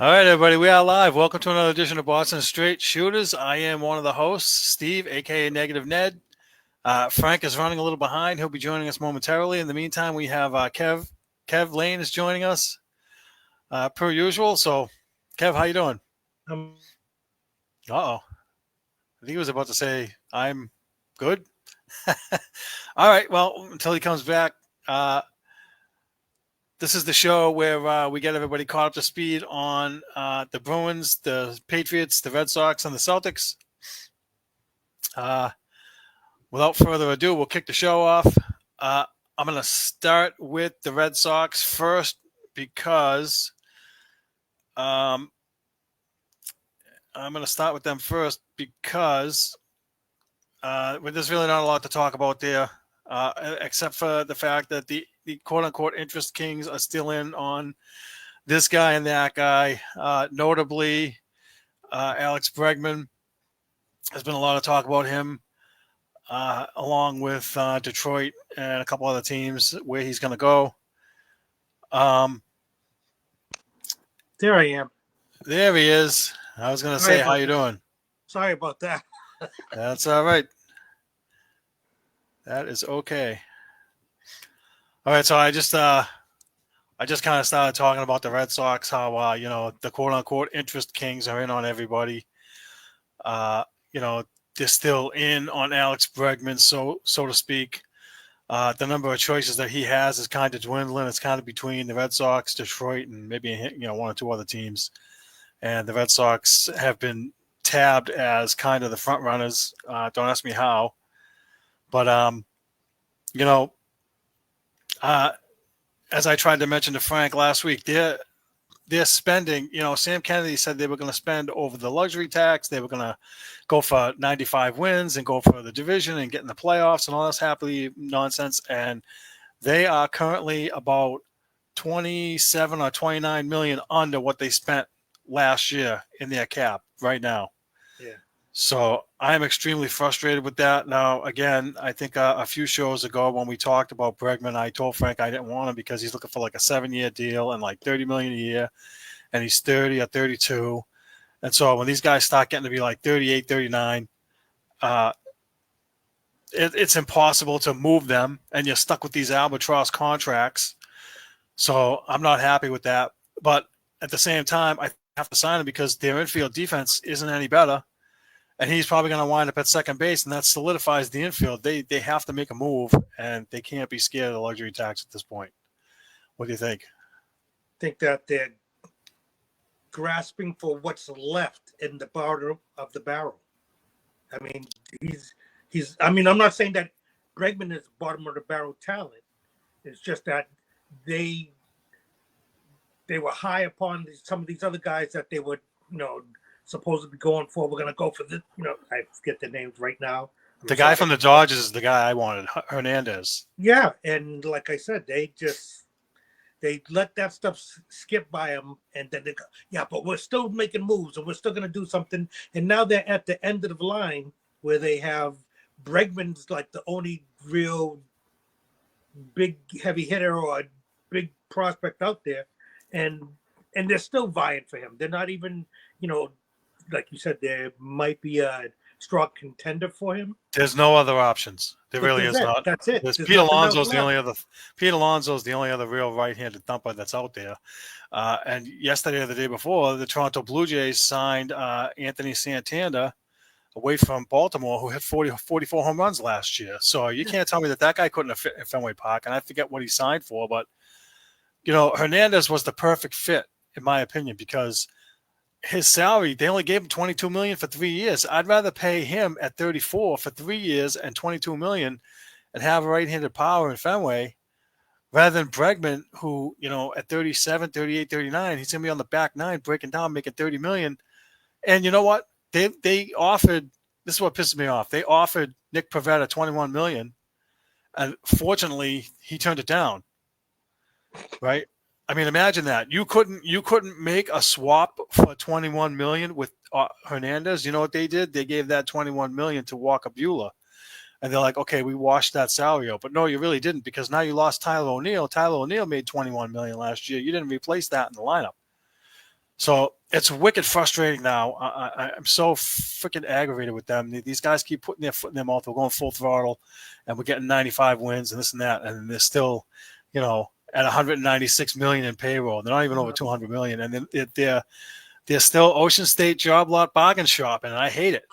All right, everybody, we are live. Welcome to another edition of Boston Straight Shooters. I am one of the hosts, Steve, aka Negative Ned. Frank is running a little behind. He'll be joining us momentarily. In the meantime, we have Kev Lane is joining us per usual. So, Kev, how you doing? I'm Uh oh, I think he was about to say I'm good. All right, well, until he comes back, uh, this is the show where we get everybody caught up to speed on the Bruins, the Patriots, the Red Sox, and the Celtics. Uh, Without further ado, we'll kick the show off. I'm going to start with the Red Sox first because um, I'm going to start with them first because there's really not a lot to talk about there, except for the fact that the quote unquote interest kings are still in on this guy and that guy. Notably, Alex Bregman. There's been a lot of talk about him, along with Detroit and a couple other teams where he's going to go. Um, there. I am. there he is. I was going to Sorry say, how about you that. doing? Sorry about that. That's all right. That is okay. All right, so I just kind of started talking about the Red Sox, how the quote unquote interest kings are in on everybody. Uh, you know, they're still in on Alex Bregman, so to speak. The number of choices that he has is kind of dwindling. It's kind of between the Red Sox, Detroit, and maybe one or two other teams. And the Red Sox have been tabbed as kind of the front runners. Don't ask me how, but you know, uh, as I tried to mention to Frank last week, they're spending. Sam Kennedy said they were going to spend over the luxury tax. They were going to go for 95 wins and go for the division and get in the playoffs and all this happy nonsense. And they are currently about 27 or 29 million under what they spent last year in their cap right now. Yeah. So I am extremely frustrated with that. Now, again, I think a few shows ago when we talked about Bregman, I told Frank I didn't want him because he's looking for like a 7-year deal and like 30 million a year, and he's 30 or 32. And so when these guys start getting to be like 38, 39, uh, it's impossible to move them, and you're stuck with these albatross contracts. So I'm not happy with that. But at the same time, I have to sign him because their infield defense isn't any better. And he's probably going to wind up at second base, and that solidifies the infield. They have to make a move, and they can't be scared of the luxury tax at this point. What do you think? Think that they're grasping for what's left in the bottom of the barrel. I mean, he's. I mean, I'm not saying that Bregman is bottom of the barrel talent. It's just that they they were high upon some of these other guys that they were, supposed to be going for. We're going to go for this. I forget their names right now. The guy from the Dodgers is the guy I wanted, Hernandez. Yeah, and like I said, they let that stuff skip by them, and then they go, yeah, but we're still making moves, and we're still going to do something. And now they're at the end of the line where they have Bregman's like the only real big heavy hitter or big prospect out there, and they're still vying for him. They're not even, like you said, there might be a strong contender for him. There's no other options. There really is not. That's it. There's There's Pete nothing else Alonso's the left. only other. Pete Alonso's the only other real right-handed thumper that's out there. And yesterday or the day before, the Toronto Blue Jays signed Anthony Santander away from Baltimore, who hit 44 home runs last year. So you can't tell me that guy couldn't have fit in Fenway Park. And I forget what he signed for, but Hernandez was the perfect fit in my opinion because his salary, they only gave him $22 million for 3 years. I'd rather pay him at 34 for 3 years and $22 million and have a right-handed power in Fenway rather than Bregman, who, at 37, 38, 39, he's going to be on the back nine breaking down, making $30 million. And you know what? They offered, this is what pisses me off. They offered Nick Pivetta $21 million, and fortunately, he turned it down. Right? I mean, imagine that you couldn't make a swap for 21 million with Hernandez. You know what they did? They gave that 21 million to Walker Buehler, and they're like, okay, we washed that salary out. But no, you really didn't because now you lost Tyler O'Neill. Tyler O'Neill made 21 million last year. You didn't replace that in the lineup. So it's wicked frustrating now. I'm so freaking aggravated with them. These guys keep putting their foot in their mouth. We're going full throttle, and we're getting 95 wins and this and that, and they're still, at 196 million in payroll. They're not even over 200 million, and then they're still Ocean State job lot bargain shopping, and I hate it.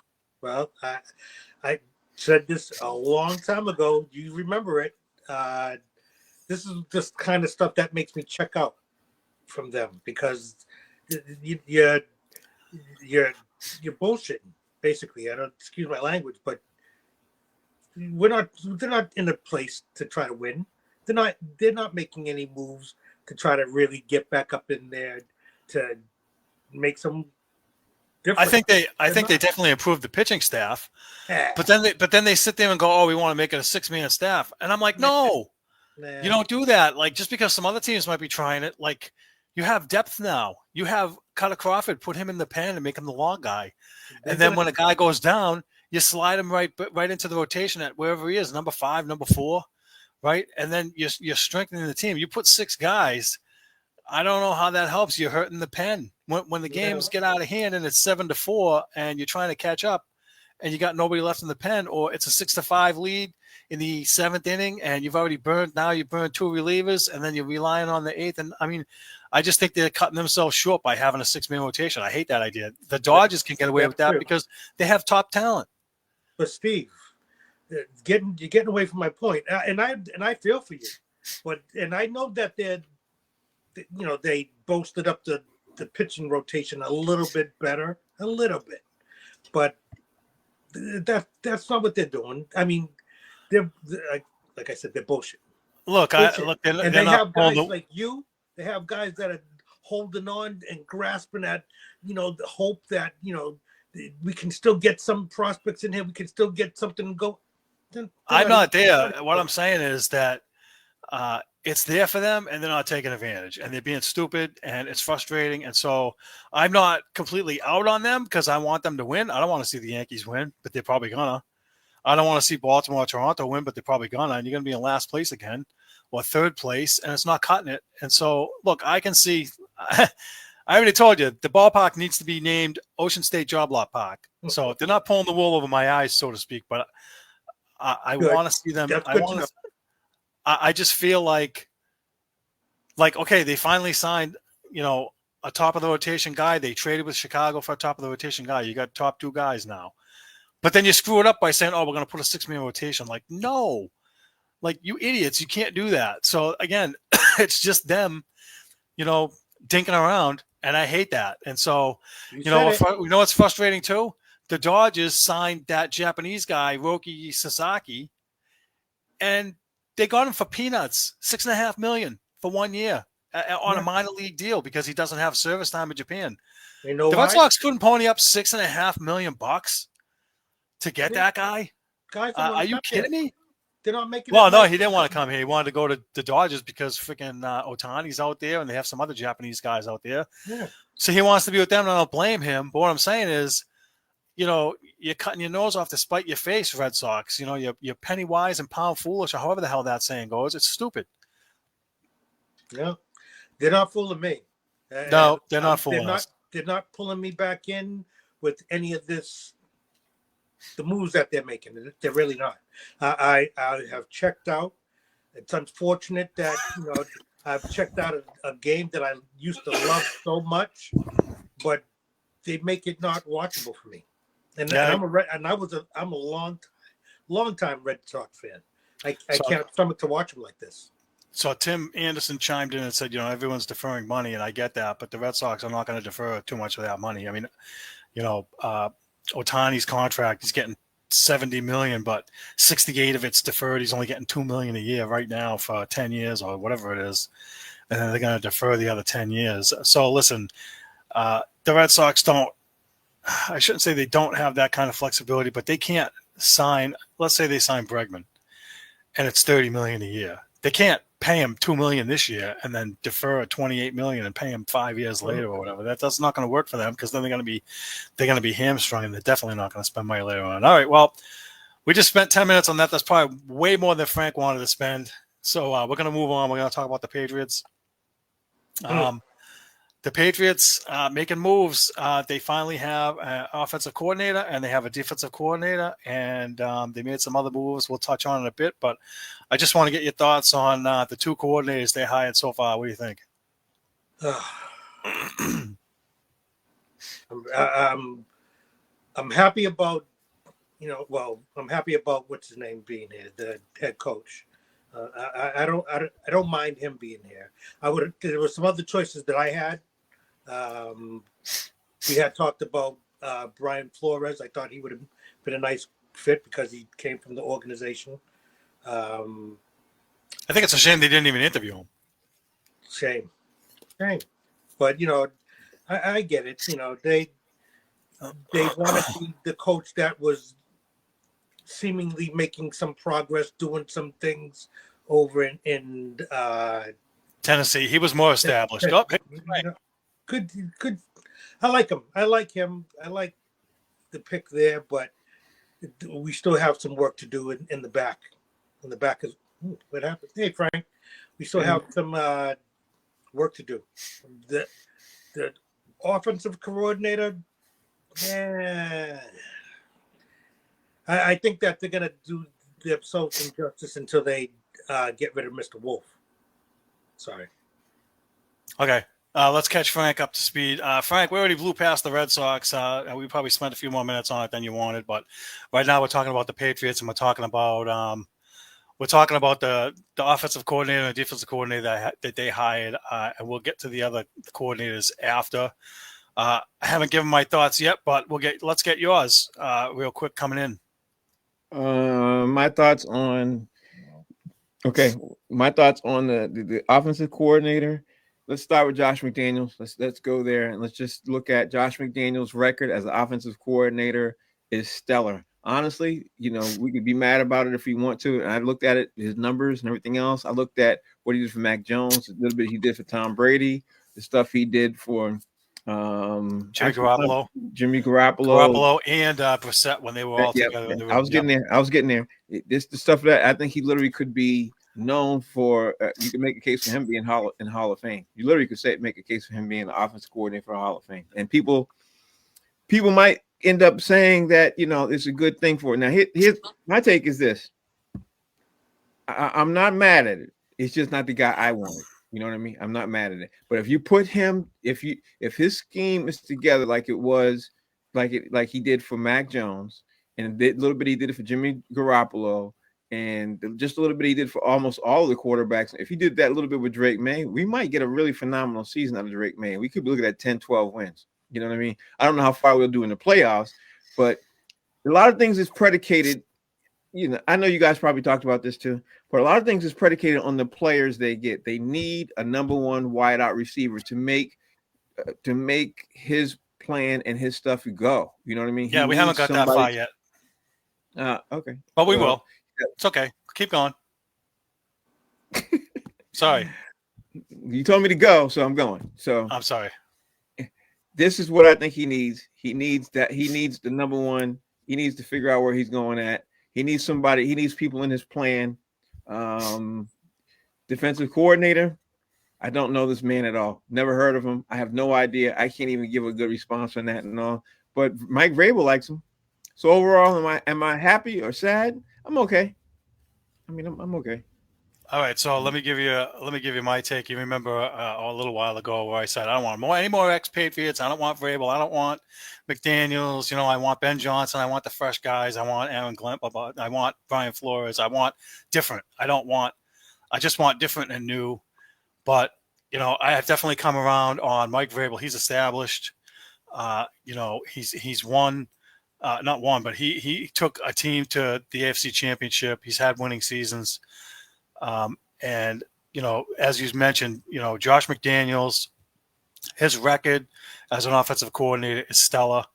Well, I said this a long time ago. You remember it. This is just kind of stuff that makes me check out from them because you're bullshitting, basically. I don't, excuse my language, but they're not in a place to try to win. They're not making any moves to try to really get back up in there to make some difference. I think they definitely improved the pitching staff. Yeah. But then they sit there and go, "Oh, we want to make it a 6-man staff." And I'm like, "No. Nah. You don't do that. Like, just because some other teams might be trying it, like, you have depth now. You have Cutter Crawford, put him in the pen and make him the long guy. And then when a guy goes down, you slide him right into the rotation at wherever he is, number 5, number 4, right? And then you're strengthening the team. You put 6 guys. I don't know how that helps. You're hurting the pen. When the games get out of hand and it's 7-4 and you're trying to catch up and you got nobody left in the pen, or it's a 6-5 lead in the 7th inning and you've already burned 2 relievers and then you're relying on the 8th. And I mean, I just think they're cutting themselves short by having a 6-man rotation. I hate that idea. The Dodgers can get away with that because they have top talent. But Steve, you're getting away from my point, and I feel for you, but I know that they bolstered up the pitching rotation a little bit better, but that's not what they're doing. I mean, they're like I said, they're bullshit. Look, they have guys like you. They have guys that are holding on and grasping at, the hope that, we can still get some prospects in here. We can still get something to go. I'm not there. What I'm saying is that it's there for them and they're not taking advantage and they're being stupid and it's frustrating. And so I'm not completely out on them because I want them to win. I don't want to see the Yankees win, but they're probably gonna. I don't want to see Baltimore or Toronto win, but they're probably gonna. And you're gonna be in last place again or 3rd place, and it's not cutting it. And so, look, I can see. I already told you the ballpark needs to be named Ocean State Job Lot Park. So they're not pulling the wool over my eyes, so to speak. But I want to see them. I just feel like okay, they finally signed, a top of the rotation guy. They traded with Chicago for a top of the rotation guy. You got top 2 guys now. But then you screw it up by saying, "Oh, we're going to put a 6-man rotation." Like, no. Like, you idiots, you can't do that. So again, it's just them, dinking around, and I hate that. And so, what's frustrating too? The Dodgers signed that Japanese guy, Roki Sasaki, and they got him for peanuts, $6.5 million for 1 year on a minor league deal because he doesn't have service time in Japan. The Red Sox couldn't pony up $6.5 million to get that guy. Are you kidding me? They're not making. Well, no, he didn't want to come here. He wanted to go to the Dodgers because freaking Ohtani's out there, and they have some other Japanese guys out there. Yeah. So he wants to be with them, and I don't blame him. But what I'm saying is, you're cutting your nose off to spite your face, Red Sox. You're penny wise and pound foolish, or however the hell that saying goes. It's stupid. Yeah, they're not fooling me. No, they're not fooling us. They're not pulling me back in with any of this. The moves that they're making, they're really not. I have checked out. It's unfortunate that I've checked out a game that I used to love so much, but they make it not watchable for me. And I'm a long time Red Sox fan. I can't stomach to watch them like this. So Tim Anderson chimed in and said, everyone's deferring money, and I get that, but the Red Sox are not going to defer too much of that money. I mean, Ohtani's contract, he's getting $70 million, but 68 of it's deferred. He's only getting $2 million a year right now for 10 years or whatever it is. And then they're going to defer the other 10 years. So listen, the Red Sox I shouldn't say they don't have that kind of flexibility, but they can't sign, let's say they sign Bregman and it's $30 million a year. They can't pay him $2 million this year and then defer $28 million and pay him 5 years later or whatever. That's not going to work for them because then they're going to be hamstrung, and they're definitely not going to spend money later on. All right, well, we just spent 10 minutes on that. That's probably way more than Frank wanted to spend. So we're going to move on. We're going to talk about the Patriots. The the Patriots making moves. They finally have an offensive coordinator and they have a defensive coordinator, and they made some other moves we'll touch on in a bit. But I just want to get your thoughts on the two coordinators they hired so far. What do you think? I'm happy about, I'm happy about what's his name being here, the head coach. I don't mind him being here. There were some other choices that I had. We had talked about Brian Flores. I thought he would have been a nice fit because he came from the organization. I think it's a shame they didn't even interview him. Shame. But I get it. They want to be the coach that was seemingly making some progress, doing some things over in Tennessee. He was more established. Good. I like him. I like the pick there, but we still have some work to do in the back. In the back is what happened. Hey, Frank, we still have some work to do. The offensive coordinator. Yeah, I think that they're gonna do themselves injustice until they get rid of Mr. Wolf. Sorry. Okay. Let's catch Frank up to speed. Frank, we already blew past the Red Sox. We probably spent a few more minutes on it than you wanted, but right now we're talking about the Patriots, and we're talking about the offensive coordinator and the defensive coordinator that they hired, and we'll get to the other coordinators after. I haven't given my thoughts yet, but let's get yours real quick coming in. My thoughts on the offensive coordinator. Let's start with Josh McDaniels. Let's go there and let's just look at Josh McDaniels' record as an offensive coordinator is stellar. Honestly, we could be mad about it if we want to. And I looked at it, his numbers and everything else. I looked at what he did for Mac Jones, a little bit he did for Tom Brady, the stuff he did for Jimmy Garoppolo and Brissett when they were all together in the room. I was getting there. This the stuff that I think he literally could be known for. You can make a case for him being in Hall of Fame. You literally could make a case for him being the offensive coordinator for a Hall of Fame. And people might end up saying that it's a good thing for it. Now, here's my take is this. I'm not mad at it. It's just not the guy I wanted. You know what I mean? I'm not mad at it. But if you put him, if his scheme is together like it was, like he did for Mac Jones, and a little bit he did it for Jimmy Garoppolo, and just a little bit he did for almost all the quarterbacks. If he did that a little bit with Drake May, we might get a really phenomenal season out of Drake May. We could be looking at 10, 12 wins. You know what I mean? I don't know how far we'll do in the playoffs, but a lot of things is predicated. I know you guys probably talked about this too, but a lot of things is predicated on the players they get. They need a number one wideout receiver to make his plan and his stuff go. You know what I mean? Yeah, we haven't got that far yet. Okay. But we will. Yeah. It's okay. Keep going. Sorry. You told me to go, so I'm going. So I'm sorry. This is what I think he needs. He needs the number one. He needs to figure out where he's going at. He needs somebody. He needs people in his plan. Defensive coordinator. I don't know this man at all. Never heard of him. I have no idea. I can't even give a good response on that and all. But Mike Vrabel likes him. So overall, am I happy or sad? I'm okay. I mean, I'm okay. All right, so let me give you my take. You remember a little while ago where I said I don't want any more expatriates. I don't want Vrabel. I don't want McDaniels. I want Ben Johnson. I want the fresh guys. I want Aaron Glenn. I want Brian Flores. I want different. I just want different and new. But I have definitely come around on Mike Vrabel. He's established. He's won. Not one, but he took a team to the AFC Championship. He's had winning seasons. And as you mentioned, Josh McDaniels, his record as an offensive coordinator is stellar.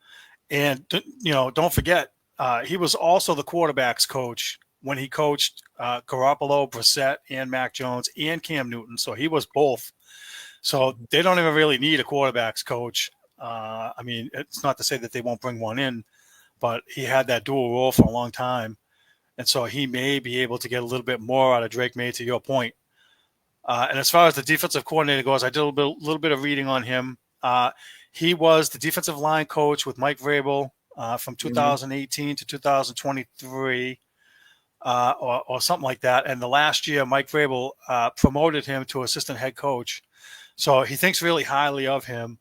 And, don't forget, he was also the quarterback's coach when he coached Garoppolo, Brissett, and Mac Jones, and Cam Newton. So he was both. So they don't even really need a quarterback's coach. I mean, it's not to say that they won't bring one in, but he had that dual role for a long time. And so he may be able to get a little bit more out of Drake May, to your point. And as far as the defensive coordinator goes, I did a little bit of reading on him. He was the defensive line coach with Mike Vrabel from 2018 to 2023, or something like that. And the last year, Mike Vrabel promoted him to assistant head coach. So he thinks really highly of him.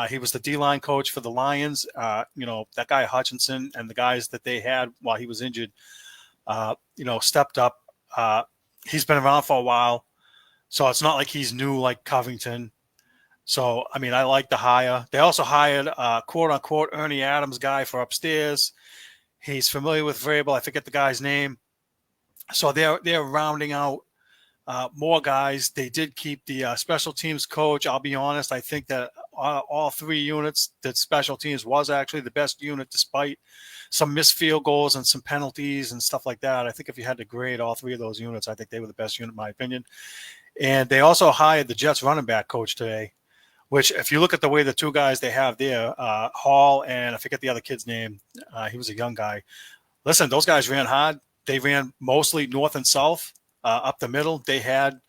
He was the D-line coach for the Lions. That guy Hutchinson and the guys that they had while he was injured, stepped up. He's been around for a while. So it's not like he's new like Covington. So, I mean, I like the hire. They also hired quote-unquote Ernie Adams guy for upstairs. He's familiar with Vrabel. I forget the guy's name. So they're rounding out more guys. They did keep the special teams coach. I'll be honest. I think that all three units, that special teams was actually the best unit despite some missed field goals and some penalties and stuff like that. I think if you had to grade all three of those units, I think they were the best unit in my opinion. And they also hired the Jets running back coach today, which if you look at the way the two guys they have there, Hall and I forget the other kid's name. He was a young guy. Listen, those guys ran hard. They ran mostly north and south, up the middle. They had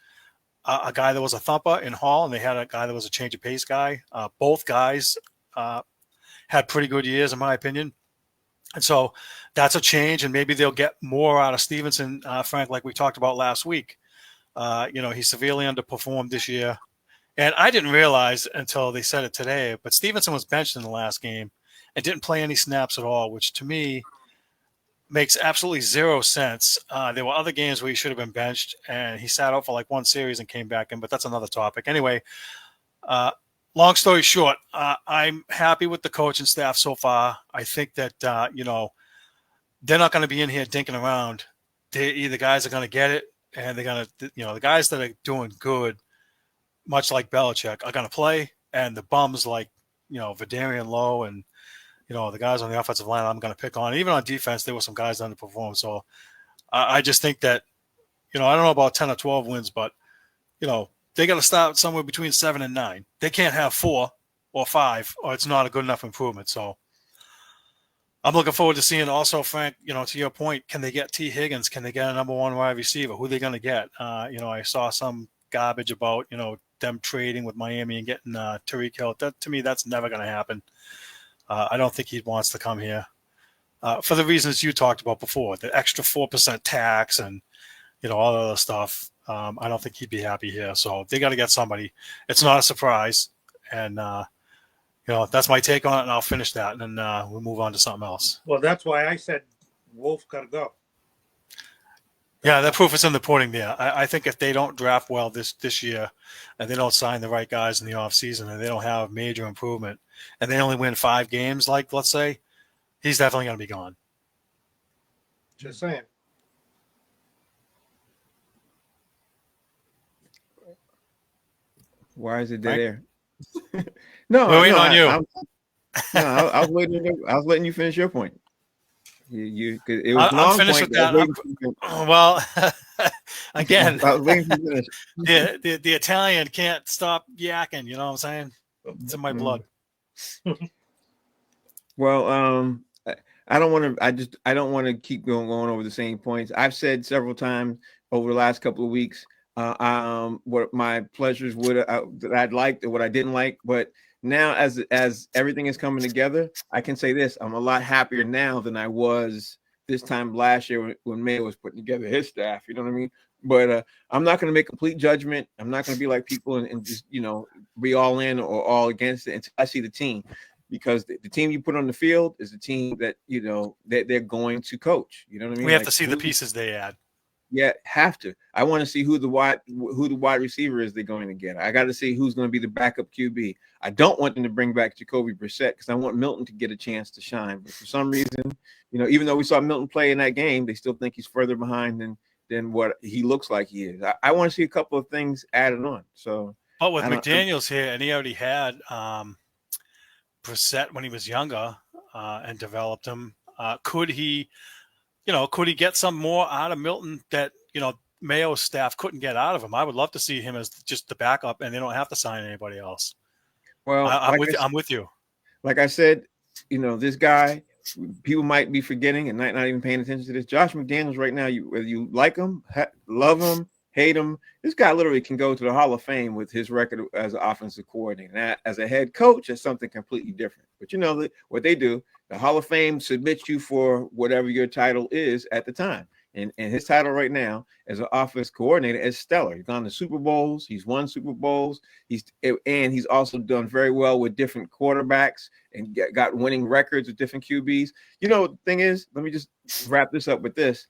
a guy that was a thumper in Hall, and they had a guy that was a change of pace guy. Both guys had pretty good years, in my opinion. And so that's a change, and maybe they'll get more out of Stevenson, Frank, like we talked about last week. He severely underperformed this year. And I didn't realize until they said it today, but Stevenson was benched in the last game and didn't play any snaps at all, which to me makes absolutely zero sense. There were other games where he should have been benched, and he sat out for like one series and came back in, but that's another topic. Anyway, long story short, I'm happy with the coaching staff so far. I think that, they're not going to be in here dinking around. Either guys are going to get it, and they're going to, the guys that are doing good, much like Belichick, are going to play, and the bums like, Vidarian Lowe and, the guys on the offensive line I'm going to pick on. Even on defense, there were some guys that underperformed. So I just think that, I don't know about 10 or 12 wins, but, they got to start somewhere between 7 and 9. They can't have 4 or 5, or it's not a good enough improvement. So I'm looking forward to seeing also, Frank, to your point, can they get T. Higgins? Can they get a number one wide receiver? Who are they going to get? I saw some garbage about, them trading with Miami and getting Tyreek Hill. That, to me, that's never going to happen. I don't think he wants to come here for the reasons you talked about before, the extra 4% tax and, all the other stuff. I don't think he'd be happy here. So they got to get somebody. It's not a surprise. And, that's my take on it, and I'll finish that, and then we'll move on to something else. Well, that's why I said Wolf got to go. Yeah, that proof is in the pudding there. I think if they don't draft well this year and they don't sign the right guys in the offseason and they don't have major improvement and they only win 5 games, like let's say, he's definitely going to be gone. Just saying. Why is it dead Right? air? No, We're waiting on you. I was waiting. I was letting you finish your point. It was I'm finished with that. Well, again, I was waiting for you to finish. the Italian can't stop yakking. You know what I'm saying? It's in my blood. Well, I don't want to. I don't want to keep going over the same points. I've said several times over the last couple of weeks what my pleasures that I'd liked and what I didn't like, but now as everything is coming together, I can say this: I'm a lot happier now than I was this time last year when Mayo was putting together his staff. You know what I mean? But I'm not going to make complete judgment. I'm not going to be like people and just be all in or all against it until I see the team, because the team you put on the field is the team that that they're going to coach. You know what I mean? We have to see the pieces they add. Yeah, have to. I want to see who the wide receiver is they're going to get. I got to see who's going to be the backup QB. I don't want them to bring back Jacoby Brissett because I want Milton to get a chance to shine. But for some reason, even though we saw Milton play in that game, they still think he's further behind than what he looks like he is. I want to see a couple of things added on. So, but with McDaniels here, and he already had Brissett when he was younger and developed him, could he get some more out of Milton that, Mayo's staff couldn't get out of him? I would love to see him as just the backup, and they don't have to sign anybody else. Well, I'm with you. Like I said, this guy, people might be forgetting and not even paying attention to this. Josh McDaniels right now, whether you like him, love him, hate him. This guy literally can go to the Hall of Fame with his record as an offensive coordinator. Now, as a head coach, it's something completely different. But you know what they do, the Hall of Fame submits you for whatever your title is at the time. And his title right now as an offense coordinator is stellar. He's gone to Super Bowls. He's won Super Bowls. He's also done very well with different quarterbacks and got winning records with different QBs. You know, the thing is, let me just wrap this up with this.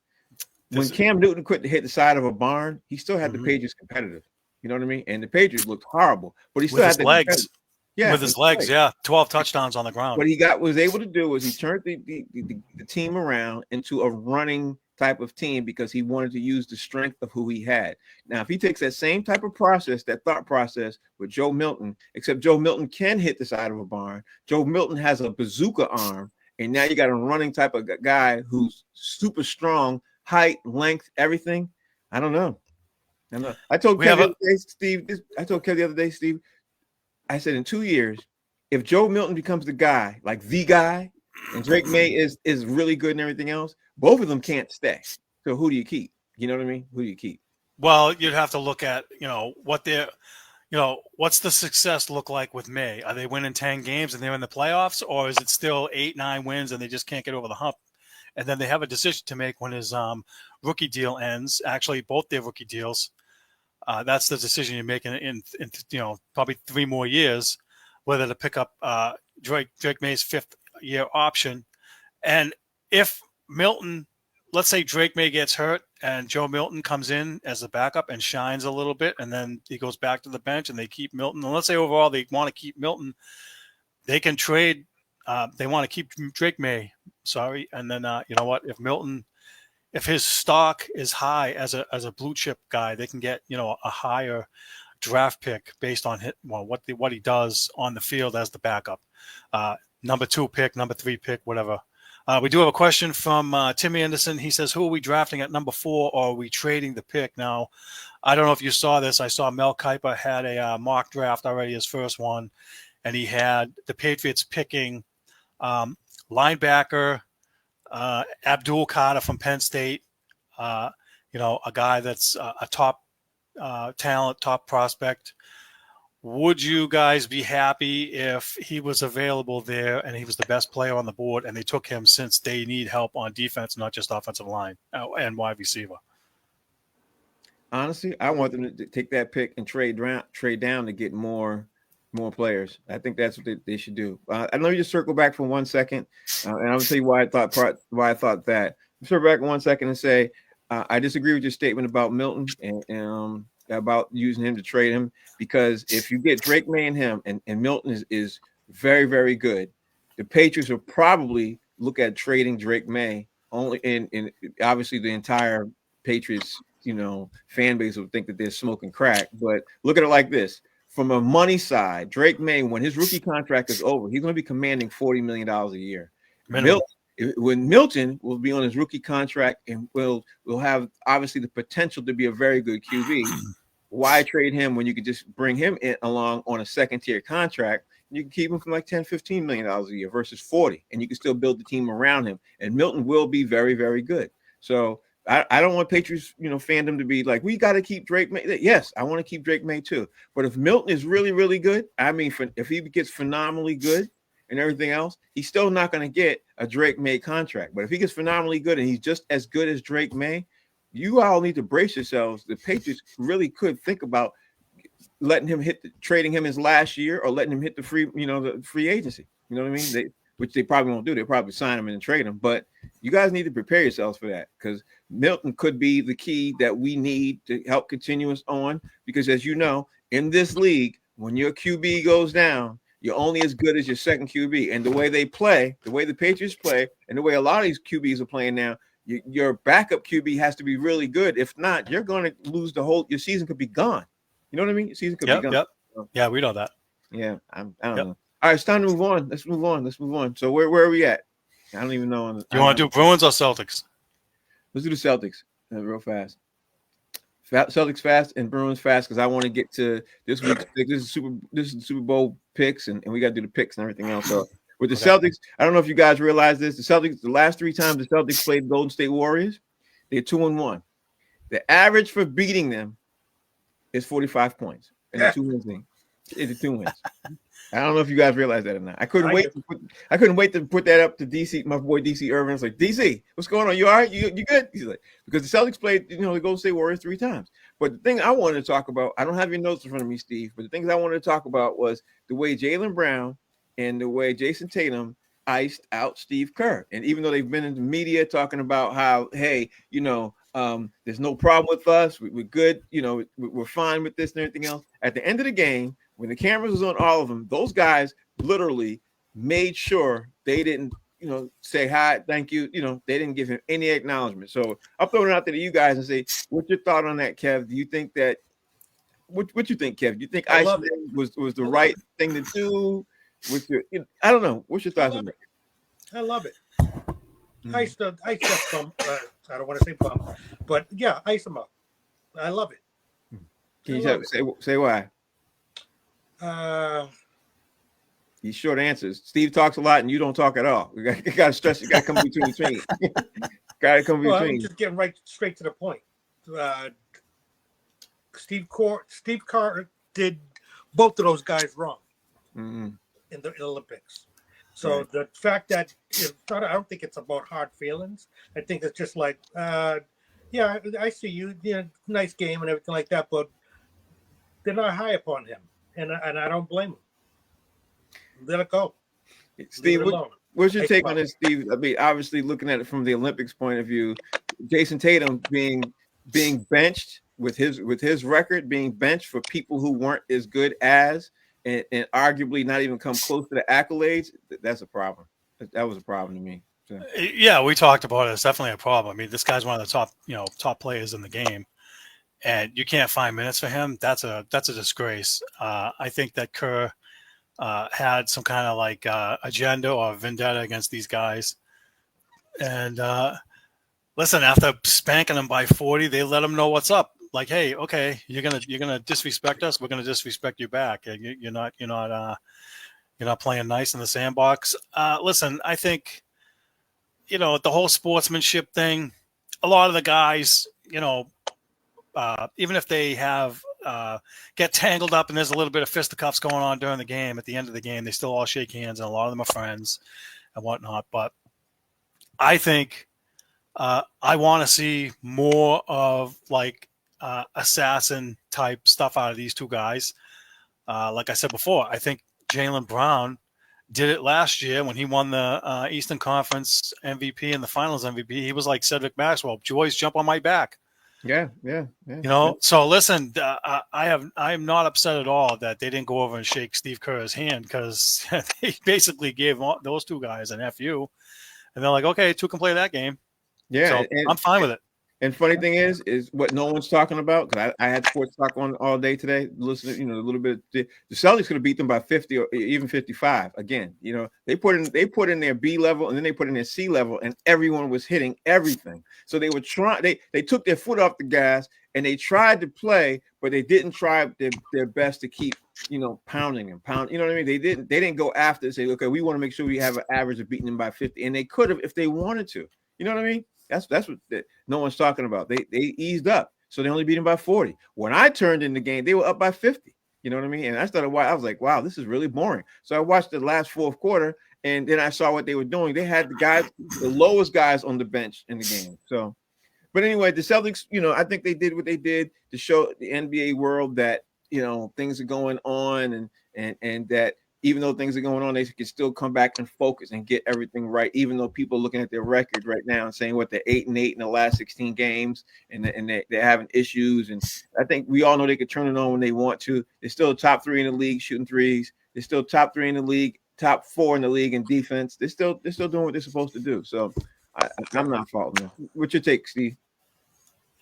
When Cam Newton quit to hit the side of a barn, he still had the Patriots competitive. You know what I mean? And the Patriots looked horrible, but he still had the legs. Yeah, with his legs, yeah, 12 touchdowns on the ground. What he was able to do was he turned the team around into a running type of team because he wanted to use the strength of who he had. Now, if he takes that same type of process, that thought process with Joe Milton, except Joe Milton can hit the side of a barn. Joe Milton has a bazooka arm, and now you got a running type of guy who's super strong, height, length, everything. I don't know. I told Kev the other day, Steve. I said in 2 years, if Joe Milton becomes the guy, like the guy, and Drake May is really good and everything else, both of them can't stay. So who do you keep? You know what I mean? Who do you keep? Well, you'd have to look at, what's the success look like with May? Are they winning 10 games and they're in the playoffs, or is it still 8-9 wins and they just can't get over the hump? And then they have a decision to make when his rookie deal ends. Actually, both their rookie deals. That's the decision you're making in probably 3 more years, whether to pick up Drake May's 5th year option. And if Milton, let's say Drake May gets hurt and Joe Milton comes in as a backup and shines a little bit, and then he goes back to the bench and they keep Milton. And let's say overall they want to keep Milton, they can trade. They want to keep Drake May. Sorry, and then you know what? If his stock is high as a blue chip guy, they can get a higher draft pick based on what he does on the field as the backup, number 2 pick, number 3 pick, whatever. We do have a question from Timmy Anderson. He says, "Who are we drafting at number 4, or are we trading the pick?" Now, I don't know if you saw this. I saw Mel Kiper had a mock draft already, his first one, and he had the Patriots picking linebacker. Abdul Carter from Penn State, a guy that's a top talent, top prospect. Would you guys be happy if he was available there and he was the best player on the board and they took him, since they need help on defense, not just offensive line and wide receiver? Honestly, I want them to take that pick and trade down to get more players. I think that's what they should do. And let me just circle back for 1 second, and I'm gonna tell you why I thought that. Circle back 1 second and say I disagree with your statement about Milton and about using him to trade him, because if you get Drake May and him and Milton is very, very good, the Patriots will probably look at trading Drake May only in obviously the entire Patriots fan base will think that they're smoking crack. But look at it like this. From a money side, Drake May, when his rookie contract is over, he's going to be commanding $40 million a year. When Milton will be on his rookie contract and will have obviously the potential to be a very good QB, why trade him when you could just bring him along on a second-tier contract? You can keep him for like $10, $15 million a year versus 40, and you can still build the team around him. And Milton will be very, very good. So I don't want Patriots, fandom to be like, we got to keep Drake May. Yes, I want to keep Drake May too. But if Milton is really, really good, if he gets phenomenally good and everything else, he's still not going to get a Drake May contract. But if he gets phenomenally good and he's just as good as Drake May, you all need to brace yourselves. The Patriots really could think about letting him trading him his last year, or letting him hit the free agency. You know what I mean? Which they probably won't do. They'll probably sign him and trade him. But you guys need to prepare yourselves for that, because Milton could be the key that we need to help continue us on. Because as you know, in this league, when your QB goes down, you're only as good as your second QB. And the way they play, the way the Patriots play, and the way a lot of these QBs are playing now, your backup QB has to be really good. If not, you're going to lose your season could be gone. You know what I mean? Your season could be gone. Yep. Yeah, we know that. Yeah, I don't know. All right, it's time to move on. Let's move on. So where are we at? I don't even know. You want to do Bruins or Celtics? Let's do the Celtics real fast. Celtics fast and Bruins fast, because I want to get to this week. This is the Super Bowl picks, and we got to do the picks and everything else. So with the Celtics, I don't know if you guys realize this. The Celtics, the last 3 times the Celtics played Golden State Warriors, they're 2-1. The average for beating them is 45 points in the Yeah. 2 wins thing. It's 2 wins. I don't know if you guys realize that or not. I couldn't I wait. I couldn't wait to put that up to DC. My boy DC Irvin. I was like, DC, what's going on? You all right? You good? He's like, because the Celtics played, the Golden State Warriors 3 times. But the thing I wanted to talk about, I don't have your notes in front of me, Steve. But the things I wanted to talk about was the way Jaylen Brown and the way Jason Tatum iced out Steve Kerr. And even though they've been in the media talking about how, hey, there's no problem with us. We're good. We're fine with this and everything else. At the end of the game, when the cameras was on all of them, those guys literally made sure they didn't, say hi, thank you. They didn't give him any acknowledgement. So I'll throw it out there to you guys and say, what's your thought on that, Kev? Do you think that? What you think, Kev? Do you think ice was the right thing to do? I don't know. What's your thoughts on that? I love it. Mhm. Ice the bum. I don't want to say bum, but yeah, ice them up. I love it. Can you say why? Uh, These short answers. Steve talks a lot, and you don't talk at all. You got to stress. You got to come between the train. Got to come well, between. I'm just getting right straight to the point. Steve Kerr did both of those guys wrong in the Olympics. So Right. the fact that I don't think it's about hard feelings. I think it's just like, yeah, I see you, nice game and everything like that, but they're not high upon him, and I don't blame him. Let it go. Steve, what's your Ice take them on up. this, Steve? I mean, obviously, looking at it from the Olympics point of view, Jason Tatum being benched with his record, being benched for people who weren't as good as, and arguably not even come close to the accolades. That's a problem. That was a problem to me. So. Yeah, we talked about it. It's definitely a problem. I mean, this guy's one of the top players in the game, and you can't find minutes for him. That's a disgrace. I think that Kerr had some kind of agenda or vendetta against these guys. And listen, after spanking them by 40, they let them know what's up. Like, hey, okay, you're gonna disrespect us. We're gonna disrespect you back. You're not playing nice in the sandbox. Listen, I think the whole sportsmanship thing. A lot of the guys, even if they have get tangled up and there's a little bit of fisticuffs going on during the game, at the end of the game, they still all shake hands, and a lot of them are friends and whatnot. But I think I want to see more of assassin type stuff out of these two guys. Like I said before, I think Jaylen Brown did it last year when he won the Eastern Conference MVP and the Finals MVP. He was like Cedric Maxwell, "Boys, jump on my back." Yeah. So listen, I am not upset at all that they didn't go over and shake Steve Kerr's hand, because they basically gave those two guys an FU, and they're like, okay, two can play that game. Yeah, so I'm fine with it. And funny thing is what no one's talking about, because I had sports talk on all day today, listening, a little bit. The Celtics could have beat them by 50 or even 55. Again, they put in their B level, and then they put in their C level, and everyone was hitting everything. So they were trying. They took their foot off the gas, and they tried to play, but they didn't try their best to keep pounding and pound. You know what I mean? They didn't go after and say, okay, we want to make sure we have an average of beating them by 50, and they could have if they wanted to. You know what I mean? That's what no one's talking about. They eased up, so they only beat them by 40. When I turned in the game, they were up by 50. You know what I mean? And I was like, wow, this is really boring. So I watched the last fourth quarter, and then I saw what they were doing. They had the lowest guys on the bench in the game. So, but anyway, the Celtics, I think they did what they did to show the NBA world that things are going on, and that even though things are going on, they can still come back and focus and get everything right. Even though people are looking at their record right now and saying what they're 8-8 in the last 16 games, and they're having issues. And I think we all know they could turn it on when they want to. They're still top 3 in the league shooting threes. They're still top 3 in the league, top 4 in the league in defense. They're still doing what they're supposed to do. So I'm not faulting them. What's your take, Steve?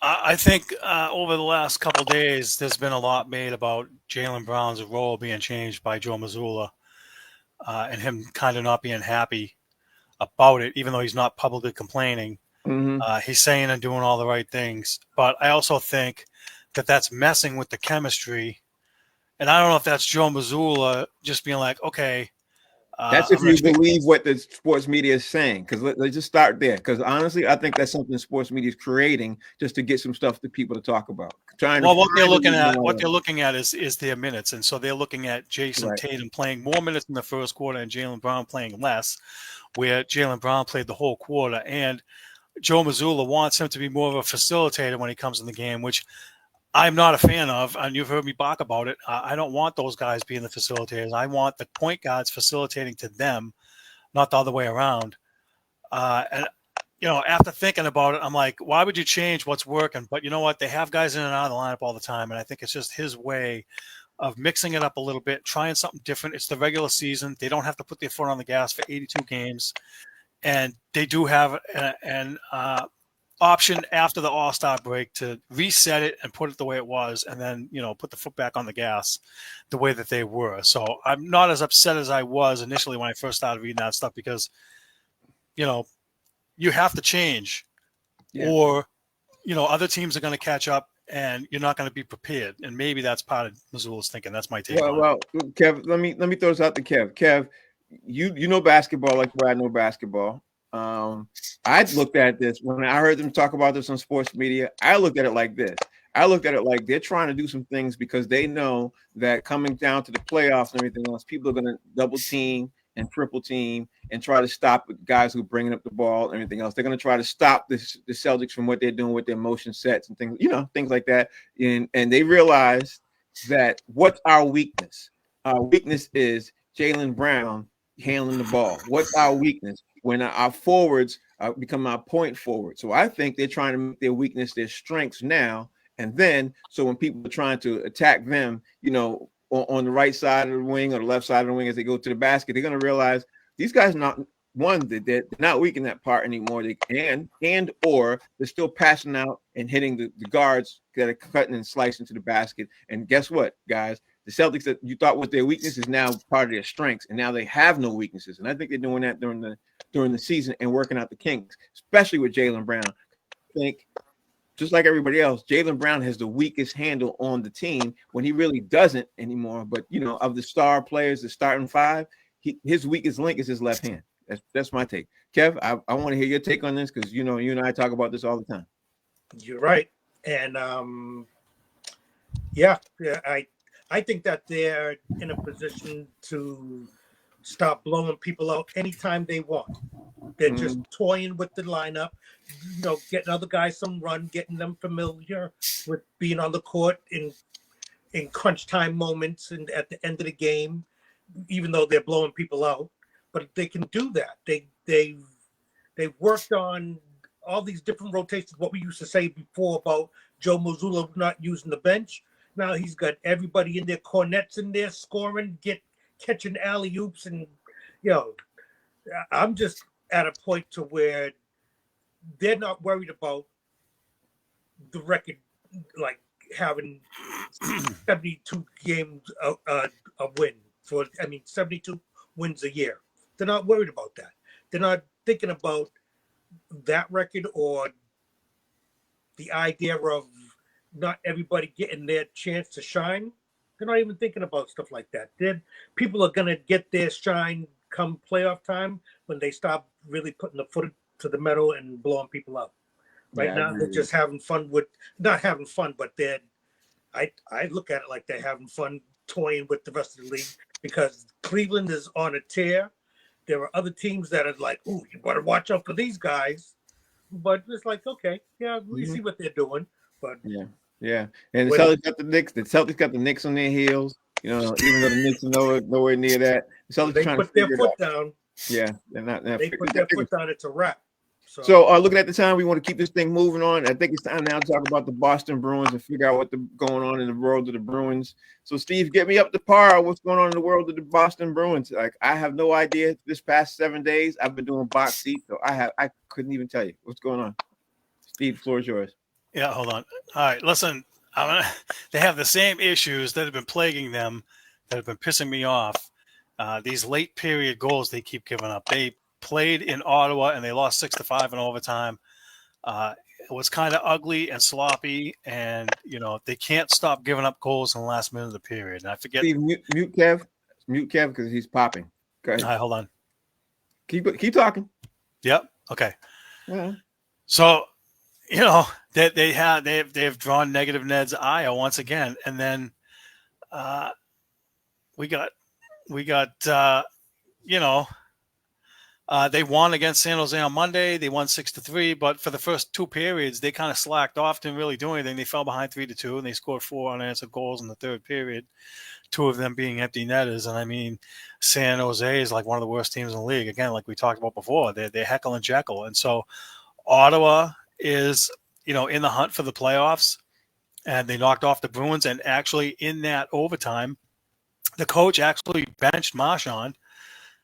I think over the last couple of days, there's been a lot made about Jaylen Brown's role being changed by Joe Mazzulla, and him kind of not being happy about it, even though he's not publicly complaining. Mm-hmm. He's saying and doing all the right things. But I also think that that's messing with the chemistry. And I don't know if that's Joe Mazzulla just being like, okay, That's if I'm gonna you speak- believe what the sports media is saying. Because let's just start there. Because honestly, I think that's something sports media is creating just to get some stuff to people to talk about. Well, what they're looking find at, a- what they're looking at is their minutes, and so they're looking at Jason Right. Tatum playing more minutes in the first quarter and Jaylen Brown playing less, where Jaylen Brown played the whole quarter, and Joe Mazzulla wants him to be more of a facilitator when he comes in the game, which I'm not a fan of, and you've heard me talk about it. I don't want those guys being the facilitators. I want the point guards facilitating to them, not the other way around. And after thinking about it, I'm like, why would you change what's working? But you know what? They have guys in and out of the lineup all the time, and I think it's just his way of mixing it up a little bit, trying something different. It's the regular season; they don't have to put their foot on the gas for 82 games, and they do have an option after the All-Star break to reset it and put it the way it was, and then put the foot back on the gas the way that they were. So I'm not as upset as I was initially when I first started reading that stuff, because you have to change, or other teams are going to catch up and you're not going to be prepared. And maybe that's part of Missoula's thinking. That's my take on it. Well, Kev, let me throw this out to Kev. Kev, you know basketball like I know basketball. I looked at this when I heard them talk about this on sports media. I looked at it like this. I looked at it like they're trying to do some things because they know that coming down to the playoffs and everything else, people are going to double team and triple team and try to stop guys who are bringing up the ball and everything else. They're going to try to stop the Celtics from what they're doing with their motion sets and things, things like that. And they realize that what's our weakness? Our weakness is Jaylen Brown handling the ball. What's our weakness? When our forwards become our point forward. So I think they're trying to make their weakness their strengths now. And then, so when people are trying to attack them, on the right side of the wing or the left side of the wing as they go to the basket, they're going to realize these guys they're not weak in that part anymore. They can or they're still passing out and hitting the guards that are cutting and slicing to the basket. And guess what, guys? The Celtics that you thought was their weakness is now part of their strengths, and now they have no weaknesses. And I think they're doing that during the season and working out the kinks, especially with Jaylen Brown. I think, just like everybody else, Jaylen Brown has the weakest handle on the team when he really doesn't anymore. But of the star players, the starting five, his weakest link is his left hand. That's my take. Kev, I want to hear your take on this because you and I talk about this all the time. You're right, and I think that they're in a position to stop blowing people out anytime they want. They're just toying with the lineup, getting other guys some run, getting them familiar with being on the court in crunch time moments and at the end of the game, even though they're blowing people out. But they can do that. They've worked on all these different rotations. What we used to say before about Joe Mazzulla not using the bench. Now he's got everybody in their cornets in there scoring, catching alley-oops, and I'm just at a point to where they're not worried about the record, like having 72 games a win 72 wins a year. They're not worried about that. They're not thinking about that record or the idea of not everybody getting their chance to shine. They're not even thinking about stuff like that. People are going to get their shine come playoff time when they stop really putting the foot to the metal and blowing people up. Right now, they're just having fun not having fun, but I look at it like they're having fun toying with the rest of the league because Cleveland is on a tear. There are other teams that are like, "Ooh, you better watch out for these guys." But it's like, okay, yeah, we see what they're doing. But yeah. And the Celtics got the Knicks. The Celtics got the Knicks on their heels. Even though the Knicks are nowhere near that. The Celtics they trying put to their foot down. Yeah, they're not. They put their foot down. It's a wrap. So looking at the time, we want to keep this thing moving on. I think it's time now to talk about the Boston Bruins and figure out what's going on in the world of the Bruins. So, Steve, get me up to par. What's going on in the world of the Boston Bruins? Like, I have no idea. This past 7 days, I've been doing box seats, so I couldn't even tell you what's going on. Steve, the floor is yours. Yeah, hold on. All right, listen. They have the same issues that have been plaguing them, that have been pissing me off. These late period goals they keep giving up. They played in Ottawa and they lost 6-5 in overtime. It was kind of ugly and sloppy, and they can't stop giving up goals in the last minute of the period. And I forget. Steve, mute Kev because he's popping. Go ahead. All right, hold on. Keep talking. Yep. Okay. Yeah. So, they've drawn negative Ned's ire once again, and then we got they won against San Jose on Monday. They won 6-3, but for the first two periods, they kind of slacked off, didn't really do anything. They fell behind 3-2, and they scored 4 unanswered goals in the third period, 2 of them being empty netters. And I mean, San Jose is like one of the worst teams in the league. Again, like we talked about before, they're Heckle and Jekyll. And so Ottawa is, in the hunt for the playoffs, and they knocked off the Bruins. And actually, in that overtime, the coach actually benched Marchand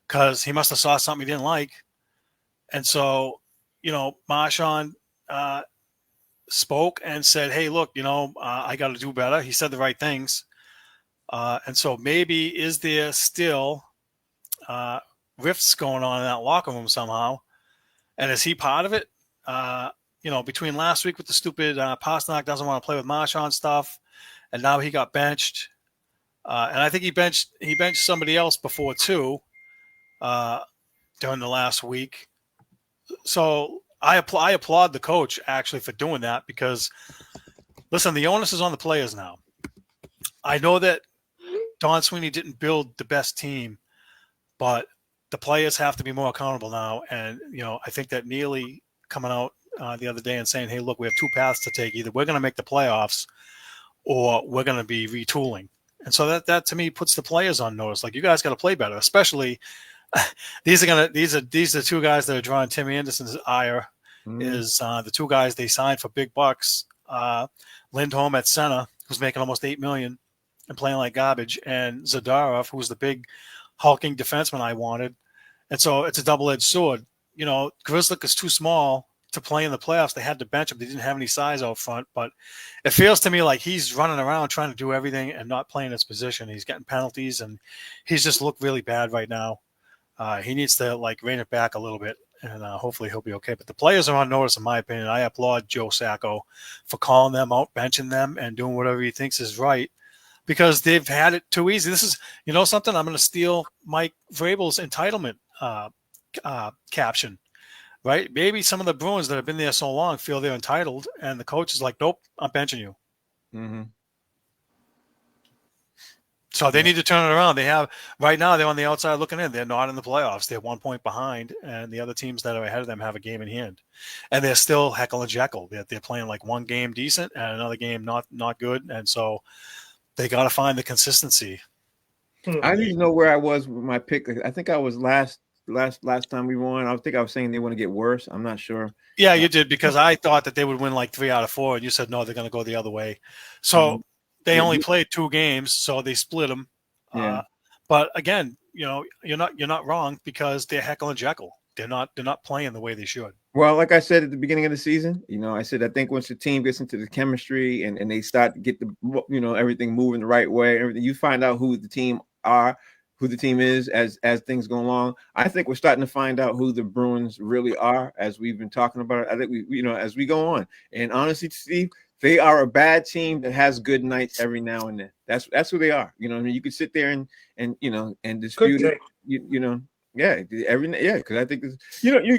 because he must have saw something he didn't like. And so, Marchand spoke and said, hey, look, I got to do better. He said the right things. And so maybe is there still rifts going on in that locker room somehow? And is he part of it? Between last week with the stupid Pastrnak doesn't want to play with Marchand stuff, and now he got benched. And I think he benched somebody else before too during the last week. So I applaud the coach actually for doing that because, listen, the onus is on the players now. I know that Don Sweeney didn't build the best team, but the players have to be more accountable now. And, I think that Neely coming out the other day and saying, hey, look, we have two paths to take. Either we're going to make the playoffs or we're going to be retooling. And so that to me puts the players on notice. Like, you guys got to play better, especially these are the two guys that are drawing Timmy Anderson's ire. Is the two guys they signed for big bucks. Lindholm at center, who's making almost $8 million and playing like garbage, and Zadarov, who's the big hulking defenseman I wanted. And so it's a double-edged sword. Grzelcyk is too small to play in the playoffs. They had to bench him. They didn't have any size out front, but it feels to me like he's running around trying to do everything and not playing his position. He's getting penalties, and he's just looked really bad right now. He needs to rein it back a little bit, and hopefully he'll be okay. But the players are on notice, in my opinion. I applaud Joe Sacco for calling them out, benching them, and doing whatever he thinks is right, because they've had it too easy. This is, something, I'm going to steal Mike Vrabel's entitlement caption, right? Maybe some of the Bruins that have been there so long feel they're entitled, and the coach is like, nope, I'm benching you. Mm-hmm. So they need to turn it around. Right now, they're on the outside looking in. They're not in the playoffs. They're 1 point behind, and the other teams that are ahead of them have a game in hand. And they're still Heckle and Jekyll. They're playing like one game decent and another game not good. And so they got to find the consistency. I need to know where I was with my pick. I think I was last time we won. I think I was saying they want to get worse. I'm not sure. Yeah, you did, because I thought that they would win like 3 out of 4, and you said no, they're going to go the other way. So they only played 2 games, so they split them. Yeah. But again, you're not wrong, because they're Heckle and Jekyll. They're not playing the way they should. Well, like I said at the beginning of the season, I said I think once the team gets into the chemistry and they start to get everything moving the right way, everything, you find out who the team is as things go along. I think we're starting to find out who the Bruins really are, as we've been talking about it. I think we as we go on. And honestly, Steve, they are a bad team that has good nights every now and then. That's who they are. You could sit there and dispute it. Because I think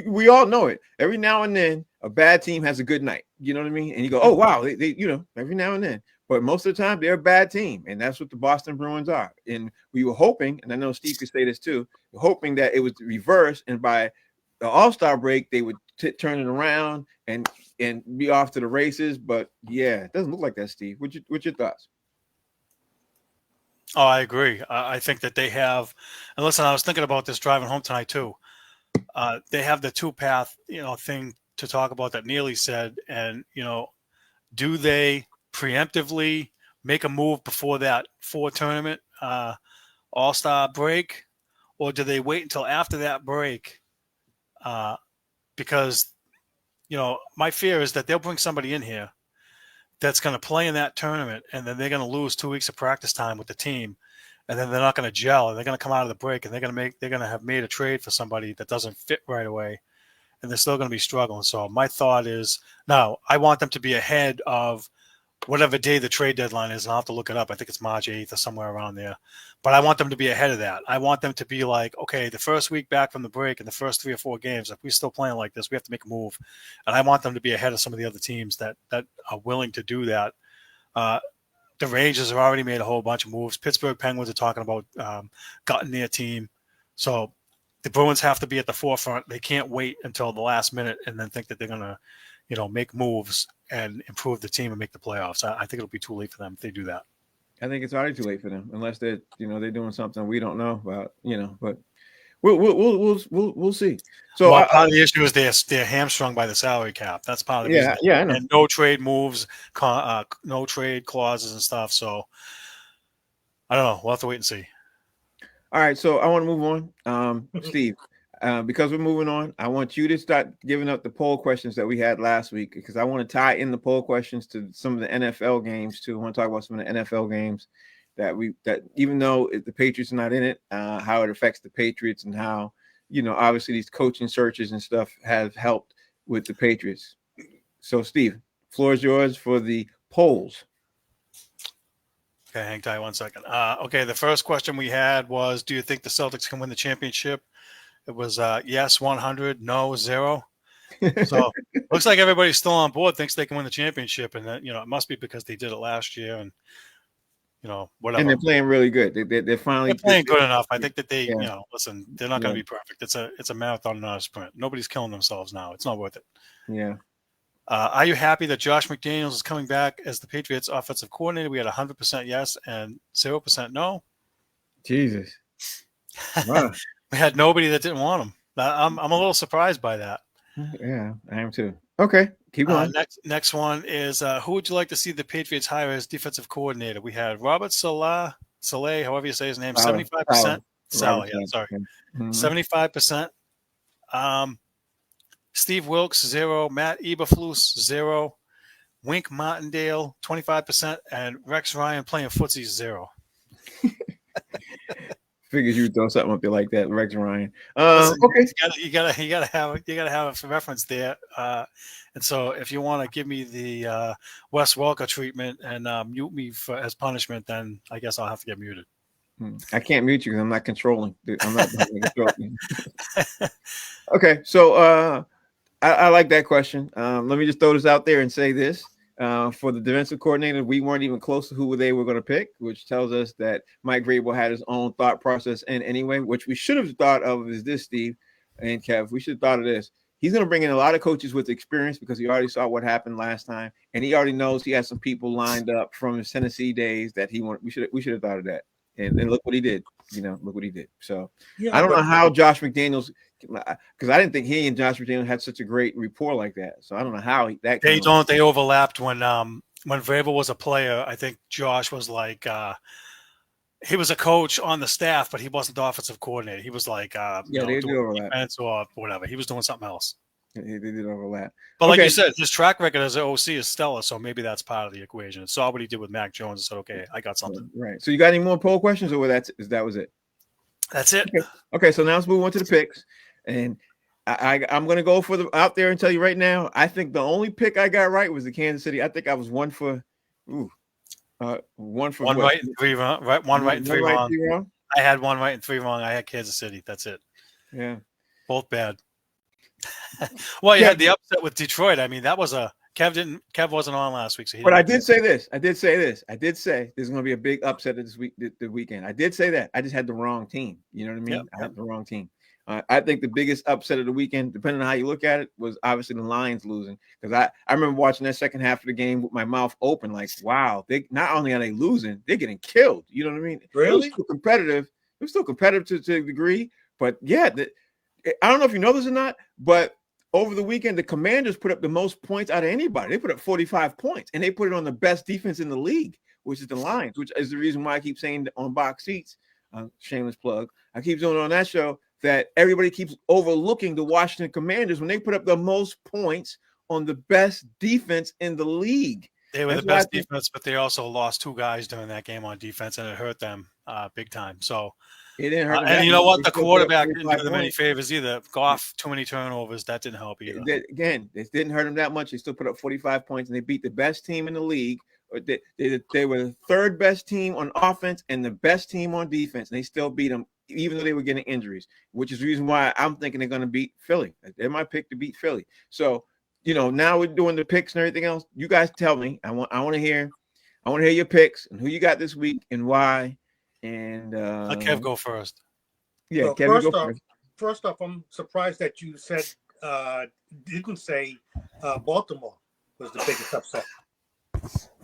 we all know it. Every now and then, a bad team has a good night. You know what I mean? And you go, oh wow, they every now and then. But most of the time, they're a bad team, and that's what the Boston Bruins are. And we were hoping, and I know Steve could say this too, hoping that it was the reverse, and by the All-Star break, they would turn it around and be off to the races. But yeah, it doesn't look like that, Steve. What's your thoughts? Oh, I agree. I think that they have, and listen, I was thinking about this driving home tonight too. They have the 2-path, thing to talk about that Neely said, and do they preemptively make a move before that 4 tournament All-Star break, or do they wait until after that break? Because my fear is that they'll bring somebody in here that's going to play in that tournament, and then they're going to lose 2 weeks of practice time with the team, and then they're not going to gel, and they're going to come out of the break, and they're going to have made a trade for somebody that doesn't fit right away, and they're still going to be struggling. So my thought is, no, I want them to be ahead of whatever day the trade deadline is. And I'll have to look it up. I think it's March 8th or somewhere around there. But I want them to be ahead of that. I want them to be like, okay, the first week back from the break and the first 3 or 4 games, if we're still playing like this, we have to make a move. And I want them to be ahead of some of the other teams that are willing to do that. The Rangers have already made a whole bunch of moves. Pittsburgh Penguins are talking about gutting their team. So the Bruins have to be at the forefront. They can't wait until the last minute and then think that they're going to, make moves and improve the team and make the playoffs. I think it'll be too late for them if they do that. I think it's already too late for them unless they're doing something we don't know about, but we'll see. So part of the issue is they're hamstrung by the salary cap. That's part of it. Yeah, I know. And no trade moves, no trade clauses and stuff. So I don't know. We'll have to wait and see. All right, so I want to move on. Steve, because we're moving on, I want you to start giving up the poll questions that we had last week because I want to tie in the poll questions to some of the NFL games too. I want to talk about some of the NFL games that even though the Patriots are not in it, how it affects the Patriots and how, obviously these coaching searches and stuff have helped with the Patriots. So, Steve, floor is yours for the polls. Okay, hang tight 1 second. Okay, the first question we had was, do you think the Celtics can win the championship? It was yes, 100, no, 0. So looks like everybody's still on board, thinks they can win the championship. And that, it must be because they did it last year and, whatever. And they're playing really good. They're finally playing good enough. I think that they, yeah. Listen, they're not going to be perfect. It's a marathon, not a sprint. Nobody's killing themselves now. It's not worth it. Yeah. Are you happy that Josh McDaniels is coming back as the Patriots offensive coordinator? We had 100% yes and 0% no. Jesus. Wow. We had nobody that didn't want him. I'm a little surprised by that. Yeah, I am too. Okay, keep going. Next one is who would you like to see the Patriots hire as defensive coordinator? We had Robert Saleh, however you say his name, 75%. Saleh, yeah, sorry. 75%. Steve Wilkes, 0. Matt Eberflus, 0. Wink Martindale, 25%. And Rex Ryan playing footsie, 0. Figures you would throw something up there like that, Rex Ryan. Listen, Okay, you gotta have a reference there. And so, if you want to give me the Wes Welker treatment and mute me as punishment, then I guess I'll have to get muted. I can't mute you because I'm not controlling. I'm not controlling. Okay, so I like that question. Let me just throw this out there and say this. For the defensive coordinator, we weren't even close to who they were going to pick, which tells us that Mike Vrabel had his own thought process in anyway, which we should have thought of is this, Steve and Kev. We should have thought of this. He's going to bring in a lot of coaches with experience because he already saw what happened last time, and he already knows he has some people lined up from his Tennessee days that he wanted. We should have thought of that, and look what he did. Look what he did. So yeah, I don't know how Josh McDaniels, because I didn't think he and Josh McDaniels had such a great rapport like that. So I don't know how that. They overlapped when Vrabel was a player. I think Josh was like he was a coach on the staff, but he wasn't the offensive coordinator. He was like they do overlap defense or whatever. He was doing something else. They did overlap. But like you said, his track record as an OC is stellar, so maybe that's part of the equation. It saw what he did with Mac Jones and said, okay, I got something. Right. So you got any more poll questions, or that was it? That's it. Okay, so now let's move on to the picks. And I'm going to go for out there and tell you right now, I think the only pick I got right was the Kansas City. I think I was one right and 3 wrong. Right, one right and 3 wrong. I had 1 right and 3 wrong. I had Kansas City. That's it. Yeah. Both bad. Well, you had the upset with Detroit. I mean, that was Kev wasn't on last week. So but I did say this. I did say there's going to be a big upset this week, the weekend. I did say that. I just had the wrong team. You know what I mean? Yep. I had the wrong team. I think the biggest upset of the weekend, depending on how you look at it, was obviously the Lions losing. Because I remember watching that second half of the game with my mouth open, like, wow, they not only are they losing, they're getting killed. You know what I mean? Really? It was still competitive. It was still competitive to a degree. But yeah, I don't know if you know this or not, but over the weekend, the Commanders put up the most points out of anybody. They put up 45 points, and they put it on the best defense in the league, which is the Lions, which is the reason why I keep saying on Box Seats, shameless plug, I keep doing it on that show, that everybody keeps overlooking the Washington Commanders when they put up the most points on the best defense in the league. They were the best defense, but they also lost 2 guys during that game on defense, and it hurt them big time. So it didn't hurt. And you know what? The quarterback didn't do them any favors either. Goff, too many turnovers. That didn't help either. Again, it didn't hurt them that much. They still put up 45 points, and they beat the best team in the league They were the third best team on offense and the best team on defense, and they still beat them, even though they were getting injuries, which is the reason why I'm thinking they're going to beat Philly. They're my pick to beat Philly. So, now we're doing the picks and everything else. You guys tell me. I want to hear your picks and who you got this week and why. And Let Kev go first. Yeah, Well, Kevin, go first. First off, I'm surprised that you didn't say Baltimore was the biggest upset.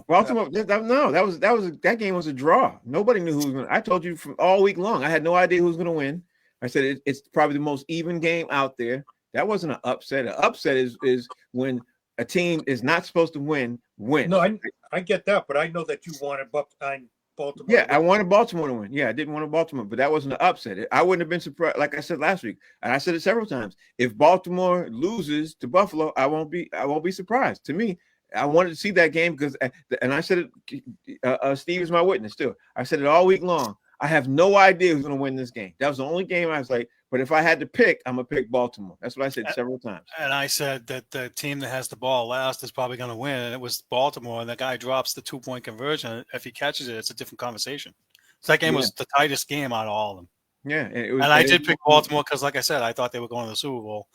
Baltimore, no, that game was a draw. Nobody knew who was going to. I told you from all week long, I had no idea who was going to win. I said it's probably the most even game out there. That wasn't an upset. An upset is when a team is not supposed to win. No, I get that, but I know that you wanted Baltimore. Yeah, I wanted Baltimore to win. Yeah, I didn't want Baltimore, but that wasn't an upset. I wouldn't have been surprised. Like I said last week, and I said it several times. If Baltimore loses to Buffalo, I won't be surprised. To me, I wanted to see that game because, and I said it. Steve is my witness too. I said it all week long. I have no idea who's going to win this game. That was the only game I was like, but if I had to pick, I'm going to pick Baltimore. That's what I said several times. And I said that the team that has the ball last is probably going to win. And it was Baltimore. And the guy drops the 2-point conversion. If he catches it, it's a different conversation. So that game was the tightest game out of all of them. Yeah. And I did pick Baltimore because, like I said, I thought they were going to the Super Bowl.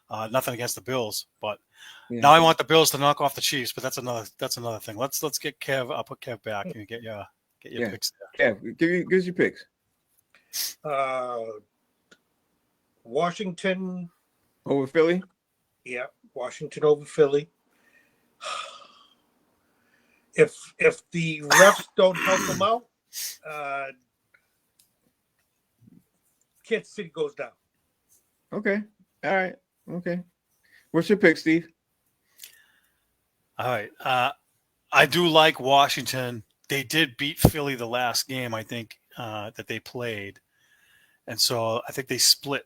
Nothing against the Bills. But now I want the Bills to knock off the Chiefs. But that's another thing. Let's get Kev. I'll put Kev back and get your picks there. Yeah, give us your picks. Washington over Philly. Yeah, Washington over Philly. If the refs don't help them out, Kansas City goes down. Okay. All right. Okay. What's your pick, Steve? All right. I do like Washington. They did beat Philly the last game, I think, that they played. And so I think they split.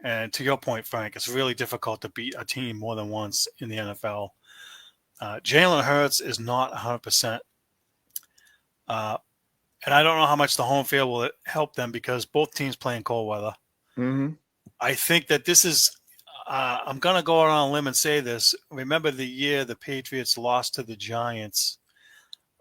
And to your point, Frank, it's really difficult to beat a team more than once in the NFL. Jalen Hurts is not 100%. And I don't know how much the home field will help them because both teams play in cold weather. Mm-hmm. I think that this is I'm going to go out on a limb and say this. Remember the year the Patriots lost to the Giants?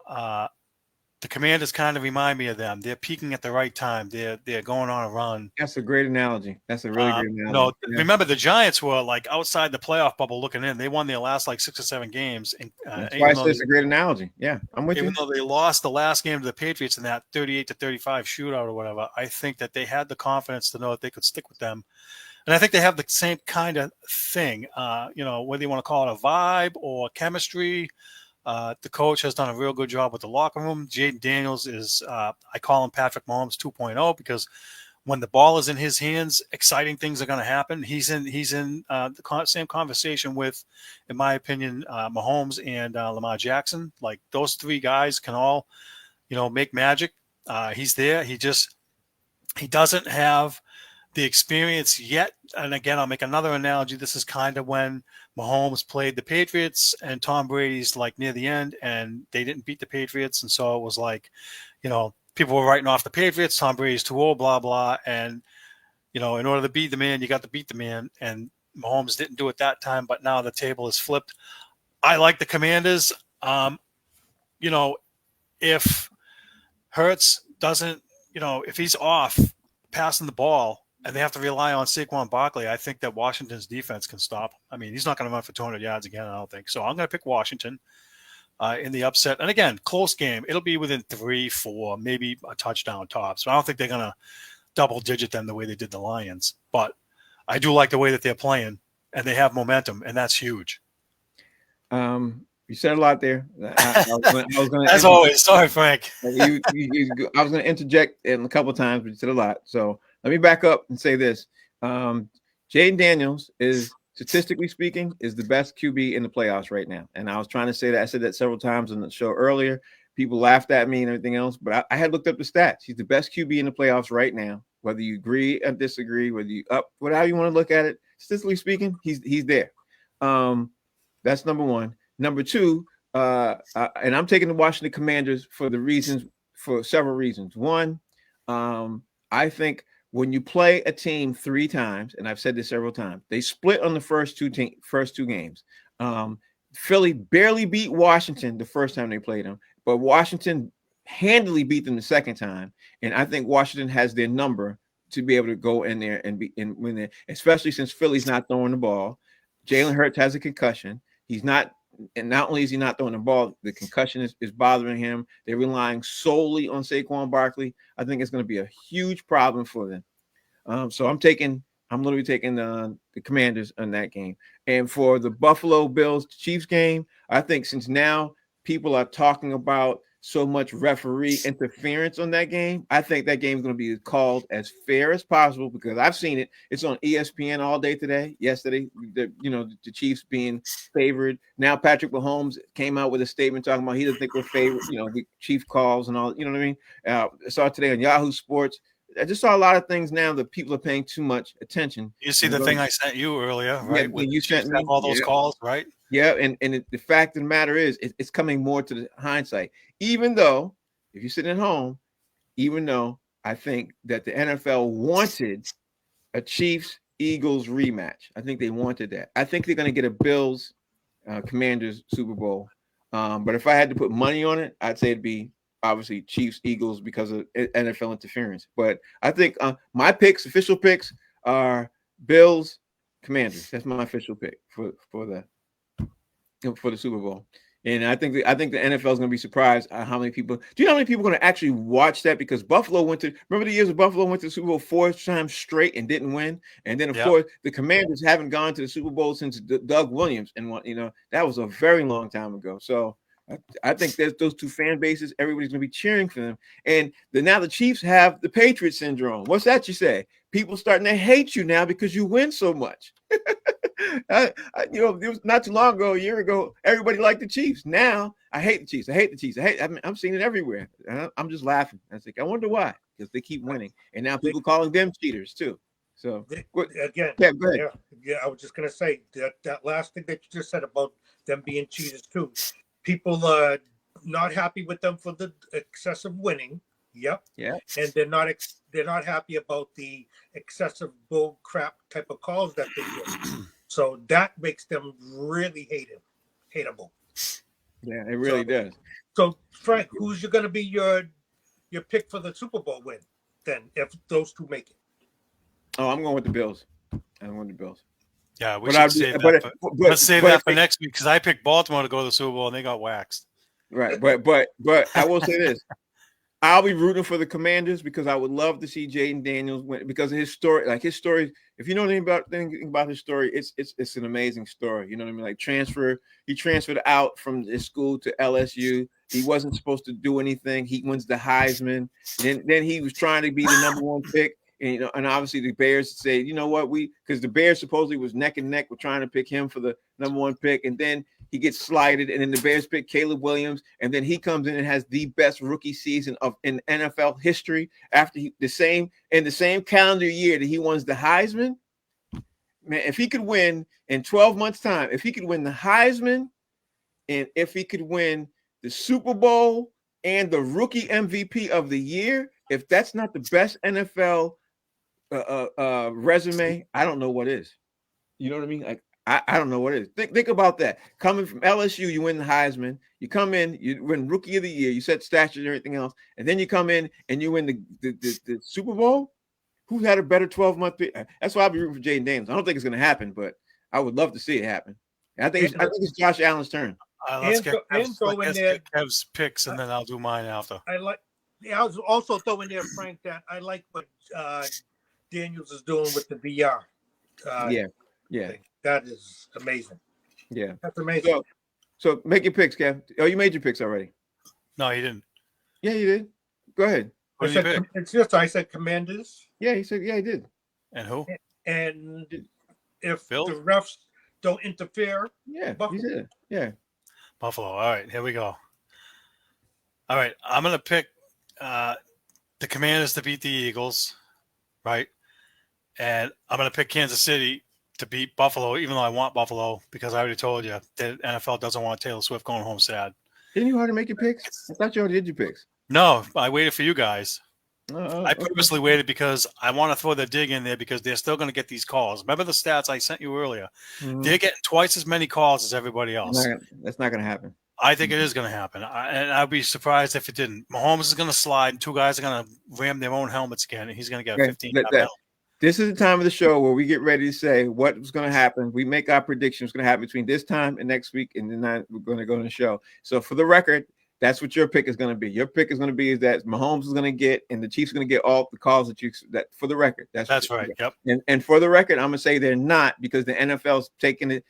The Commanders kind of remind me of them. They're peaking at the right time. They're going on a run. That's a great analogy. That's a really great analogy. No, remember the Giants were like outside the playoff bubble looking in. They won their last like 6 or 7 games. And, that's why I said it's a great analogy. Yeah, I'm with you. Even though they lost the last game to the Patriots in that 38-35 shootout or whatever, I think that they had the confidence to know that they could stick with them. And I think they have the same kind of thing, whether you want to call it a vibe or chemistry. The coach has done a real good job with the locker room. Jaden Daniels is, I call him Patrick Mahomes 2.0 because when the ball is in his hands, exciting things are going to happen. He's in the same conversation with, in my opinion, Mahomes and Lamar Jackson. Like those 3 guys can all, make magic. He's there. He doesn't have the experience yet. And again, I'll make another analogy. This is kind of when Mahomes played the Patriots and Tom Brady's like near the end and they didn't beat the Patriots. And so it was like, people were writing off the Patriots. Tom Brady's too old, blah, blah. And, in order to beat the man, you got to beat the man. And Mahomes didn't do it that time, but now the table is flipped. I like the Commanders. If Hurts doesn't, if he's off passing the ball, and they have to rely on Saquon Barkley, I think that Washington's defense can stop him. I mean, he's not going to run for 200 yards again, I don't think. So I'm going to pick Washington in the upset. And again, close game. It'll be within 3, 4, maybe a touchdown tops. So I don't think they're going to double-digit them the way they did the Lions. But I do like the way that they're playing, and they have momentum, and that's huge. You said a lot there. I was gonna As always. Sorry, Frank. I was going to interject in a couple of times, but you said a lot. So let me back up and say this. Jaden Daniels is, statistically speaking, is the best QB in the playoffs right now. And I was trying to say that. I said that several times on the show earlier. People laughed at me and everything else, but I had looked up the stats. He's the best QB in the playoffs right now. Whether you agree or disagree, whether you whatever you want to look at it, statistically speaking, he's there. That's number one. Number two, and I'm taking the Washington Commanders for several reasons. One, I think when you play a team 3 times, and I've said this several times, they split on the first two games. Philly barely beat Washington the first time they played them, but Washington handily beat them the second time, and I think Washington has their number to be able to go in there and win there, especially since Philly's not throwing the ball. Jalen Hurts has a concussion. He's not, and not only is he not throwing the ball, the concussion is bothering him. They're relying solely on Saquon Barkley. I think it's going to be a huge problem for them. So I'm literally taking the Commanders on that game. And for the Buffalo Bills Chiefs game, I think since now people are talking about so much referee interference on that game, I think that game is going to be called as fair as possible because I've seen it. It's on ESPN all day today. Yesterday, the Chiefs being favored. Now Patrick Mahomes came out with a statement talking about he doesn't think we're favored. The Chief calls and all. You know what I mean? I saw it today on Yahoo Sports. I just saw a lot of things now that people are paying too much attention. You see the thing I sent you earlier, right? Yeah, when you sent me all those calls, right? Yeah, and the fact of the matter is, it's coming more to the hindsight. Even though, if you're sitting at home, even though I think that the NFL wanted a Chiefs-Eagles rematch. I think they wanted that. I think they're going to get a Bills Commanders Super Bowl. But if I had to put money on it, I'd say it'd be obviously Chiefs Eagles because of NFL interference. But I think my official picks are Bills Commanders. That's my official pick for the Super Bowl. And I think the NFL is going to be surprised at how many people. Do you know how many people are going to actually watch that? Because Buffalo remember the years of Buffalo went to the Super Bowl 4 times straight and didn't win. And then of course the Commanders haven't gone to the Super Bowl since Doug Williams, and that was a very long time ago. So I think there's those two fan bases. Everybody's going to be cheering for them. And now the Chiefs have the Patriot syndrome. What's that you say? People starting to hate you now because you win so much. It was not too long ago, a year ago, everybody liked the Chiefs. Now I hate the Chiefs. I'm seeing it everywhere. And I'm just laughing. I wonder why, because they keep winning. And now people calling them cheaters too. So again, yeah, go ahead. Yeah, I was just going to say that last thing that you just said about them being cheaters too. People are not happy with them for the excessive winning. Yep. Yeah. And they're not happy about the excessive bull crap type of calls that they do. So that makes them really hateable. Yeah, it really does. So Frank, who's going to be your pick for the Super Bowl win then, if those two make it? Oh, I'm going with the Bills. Yeah, we should save that. Let's save that for next week because I picked Baltimore to go to the Super Bowl and they got waxed. Right, but I will say this: I'll be rooting for the Commanders because I would love to see Jaden Daniels win because of his story. Like his story, if you know anything about his story, it's an amazing story. You know what I mean? Like he transferred out from his school to LSU. He wasn't supposed to do anything. He wins the Heisman. Then he was trying to be the number one pick. And obviously the Bears say, you know what, because the Bears supposedly was neck and neck with trying to pick him for the number one pick. And then he gets slighted. And then the Bears pick Caleb Williams. And then he comes in and has the best rookie season in NFL history after the same calendar year that he wins the Heisman. Man, if he could win in 12 months' time, if he could win the Heisman and if he could win the Super Bowl and the rookie MVP of the year, if that's not the best NFL resume, I don't know what is. You know what I mean? Like I don't know what it is. Think about that. Coming from LSU, you win the Heisman. You come in, you win Rookie of the Year. You set stature and everything else, and then you come in and you win the Super Bowl. Who had a better 12-month? That's why I'll be rooting for Jaden Daniels. I don't think it's going to happen, but I would love to see it happen. I think it's Josh Allen's turn. Let's get Kev's picks, and then I'll do mine after. I was also throwing there, Frank, that I like what Daniels is doing with the VR. Yeah. Thing. That is amazing. Yeah. That's amazing. So make your picks, Kev. Oh, you made your picks already. No, he didn't. Yeah, you did. Go ahead. I said Commanders. Yeah, he said, yeah, he did. And who? And if Bill? the refs don't interfere. Yeah, Buffalo. he did. Yeah. Buffalo. All right, here we go. All right, I'm going to pick the Commanders to beat the Eagles, right? And I'm going to pick Kansas City to beat Buffalo, even though I want Buffalo because I already told you that NFL doesn't want Taylor Swift going home sad. Didn't you already make your picks? I thought you already did your picks. No, I waited for you guys. I Okay. purposely waited because I want to throw the dig in there because they're still going to get these calls. Remember the stats I sent you earlier? Mhm. They're getting twice as many calls as everybody else. That's not going to happen. I think it is going to happen, and I'd be surprised if it didn't. Mahomes is going to slide, and two guys are going to ram their own helmets again, and he's going to get a Okay, 15 let yard that- penalty. This is the time of the show where we get ready to say what's going to happen. We make our predictions going to happen between this time and next week, and then we're going to go on the show. So for the record, that's what your pick is going to be. Your pick is going to be is that Mahomes is going to get, and the Chiefs are going to get all the calls that for the record. That's right. Yep. And for the record, I'm going to say they're not, because the NFL's taking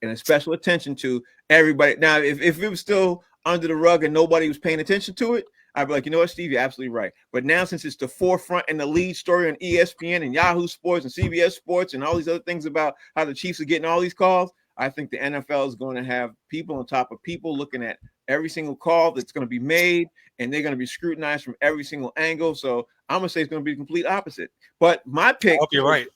a special attention to everybody. Now, if it was still under the rug and nobody was paying attention to it, I'd be like, you know what, Steve, you're absolutely right. But now, since it's the forefront and the lead story on ESPN and Yahoo Sports and CBS Sports and all these other things about how the Chiefs are getting all these calls, I think the NFL is going to have people on top of people looking at every single call that's going to be made, and they're going to be scrutinized from every single angle. So I'm going to say it's going to be the complete opposite. But my pick, I hope you're right.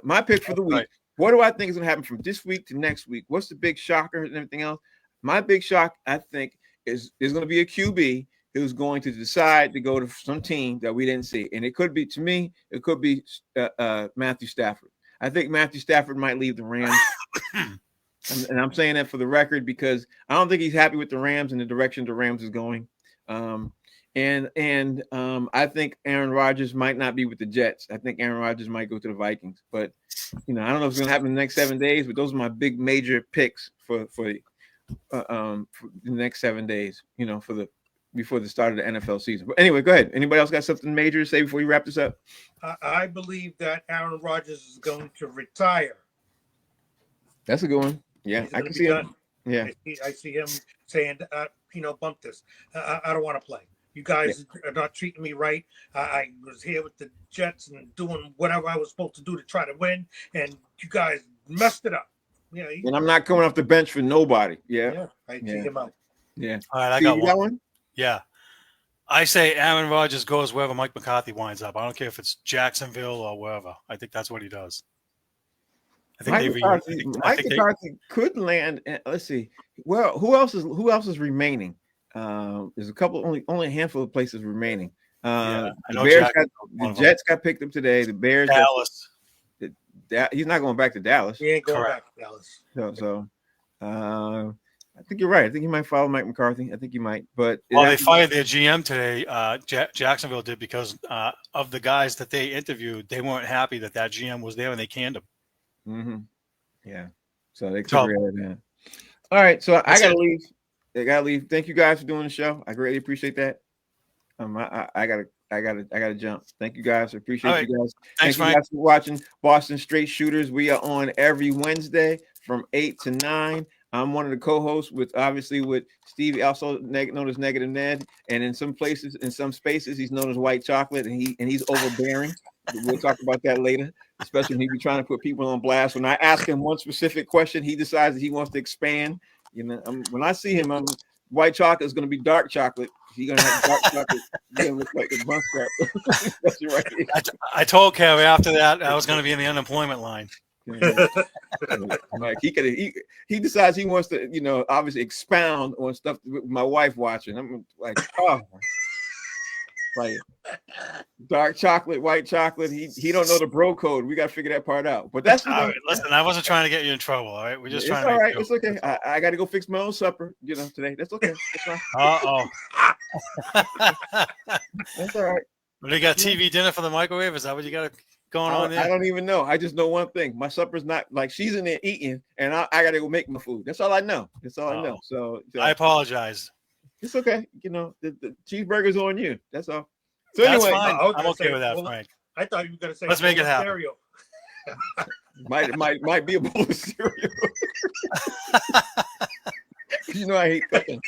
My pick for the week. Right. What do I think is going to happen from this week to next week? What's the big shocker and everything else? My big shock, I think, is going to be a QB who's going to decide to go to some team that we didn't see. And it could be, to me, it could be Matthew Stafford. I think Matthew Stafford might leave the Rams. and I'm saying that for the record because I don't think he's happy with the Rams and the direction the Rams is going. And I think Aaron Rodgers might not be with the Jets. I think Aaron Rodgers might go to the Vikings. But, I don't know if it's going to happen in the next 7 days, but those are my big major picks for the next 7 days, before the start of the NFL season. But anyway, go ahead. Anybody else got something major to say before we wrap this up? I believe that Aaron Rodgers is going to retire. That's a good one. Yeah, I can see him. Yeah, I see him saying, bump this. I don't want to play. You guys are not treating me right. I was here with the Jets and doing whatever I was supposed to do to try to win, and you guys messed it up. Yeah, and I'm not coming off the bench for nobody. I see him out. Yeah. All right, I got one. Yeah. I say Aaron Rodgers goes wherever Mike McCarthy winds up. I don't care if it's Jacksonville or wherever. I think that's what he does. Mike McCarthy could land. Let's see. Well, who else is remaining? There's a couple, only a handful of places remaining. The Jets got picked up today. The Bears, Dallas. He's not going back to Dallas. He ain't going back to Dallas. So, I think you're right. I think he might follow Mike McCarthy. I think he might. But they fired their GM today. Jacksonville did because of the guys that they interviewed. They weren't happy that GM was there and they canned him. Mm-hmm. Yeah. So they could that. All right. So I gotta leave. Thank you guys for doing the show. I greatly appreciate that. I gotta jump. Thank you guys. I appreciate you guys. Thanks, Thank you guys for watching Boston Straight Shooters. We are on every Wednesday from 8 to 9. I'm one of the co-hosts with Steve, also known as Negative Ned, and in some spaces, he's known as White Chocolate, and he's overbearing. We'll talk about that later, especially when he be trying to put people on blast. When I ask him one specific question, he decides that he wants to expand. When I see him, White Chocolate is going to be dark chocolate. He's going to have dark chocolate. He's going to look like a muskrat. That's right. I told Kev after that I was going to be in the unemployment line. Like he decides he wants to, obviously expound on stuff with my wife watching. I'm like, like dark chocolate, white chocolate. He don't know the bro code. We got to figure that part out. But that's right, listen. I wasn't trying to get you in trouble. All right, we're just trying. All right, it's okay. I got to go fix my own supper. Today. That's okay. That's fine. That's all right. They got TV dinner for the microwave. Is that what you got going on there? I don't even know. I just know one thing. My supper's not like she's in there eating, and I got to go make my food. That's all I know. I know. So I apologize. It's okay. The cheeseburger's on you. That's all. So That's anyway, fine. I'm okay with that, Frank. I thought you were going to say, let's make it happen. Stereo. might be a bowl of cereal. I hate cooking.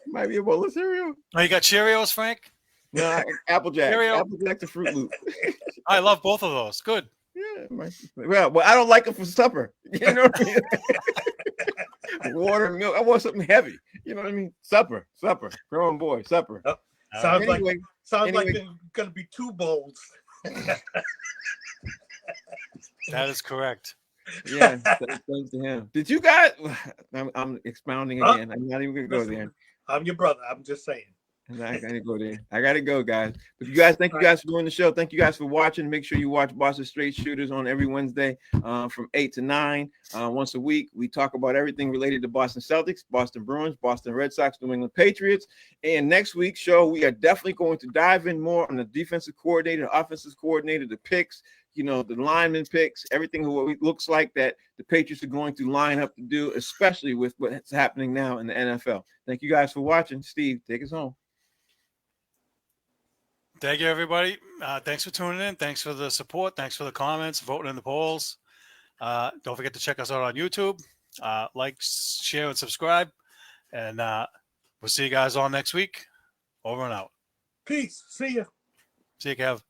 Might be a bowl of cereal. Oh, you got Cheerios, Frank? No, Applejack. Applejack to Fruit Loop. I love both of those. Good. Yeah. Well, I don't like them for supper. You know what I mean? Water and milk. I want something heavy. You know what I mean? Supper. Grown boy. Supper. Oh, sounds like there's gonna be 2 bowls. That is correct. Yeah, thanks to him. Did you guys? I'm expounding again. I'm not even gonna go there. I'm your brother. I'm just saying. And I gotta go there. I gotta go, guys. But you guys, thank you guys for doing the show. Thank you guys for watching. Make sure you watch Boston Straight Shooters on every Wednesday from 8 to 9. Once a week, we talk about everything related to Boston Celtics, Boston Bruins, Boston Red Sox, New England Patriots. And next week's show, we are definitely going to dive in more on the defensive coordinator, offensive coordinator, the picks, the lineman picks, everything what it looks like that the Patriots are going to line up to do, especially with what's happening now in the NFL. Thank you guys for watching. Steve, take us home. Thank you, everybody. Thanks for tuning in. Thanks for the support. Thanks for the comments, voting in the polls. Don't forget to check us out on YouTube. Like, share, and subscribe. And we'll see you guys all next week. Over and out. Peace. See ya. See you, Kev.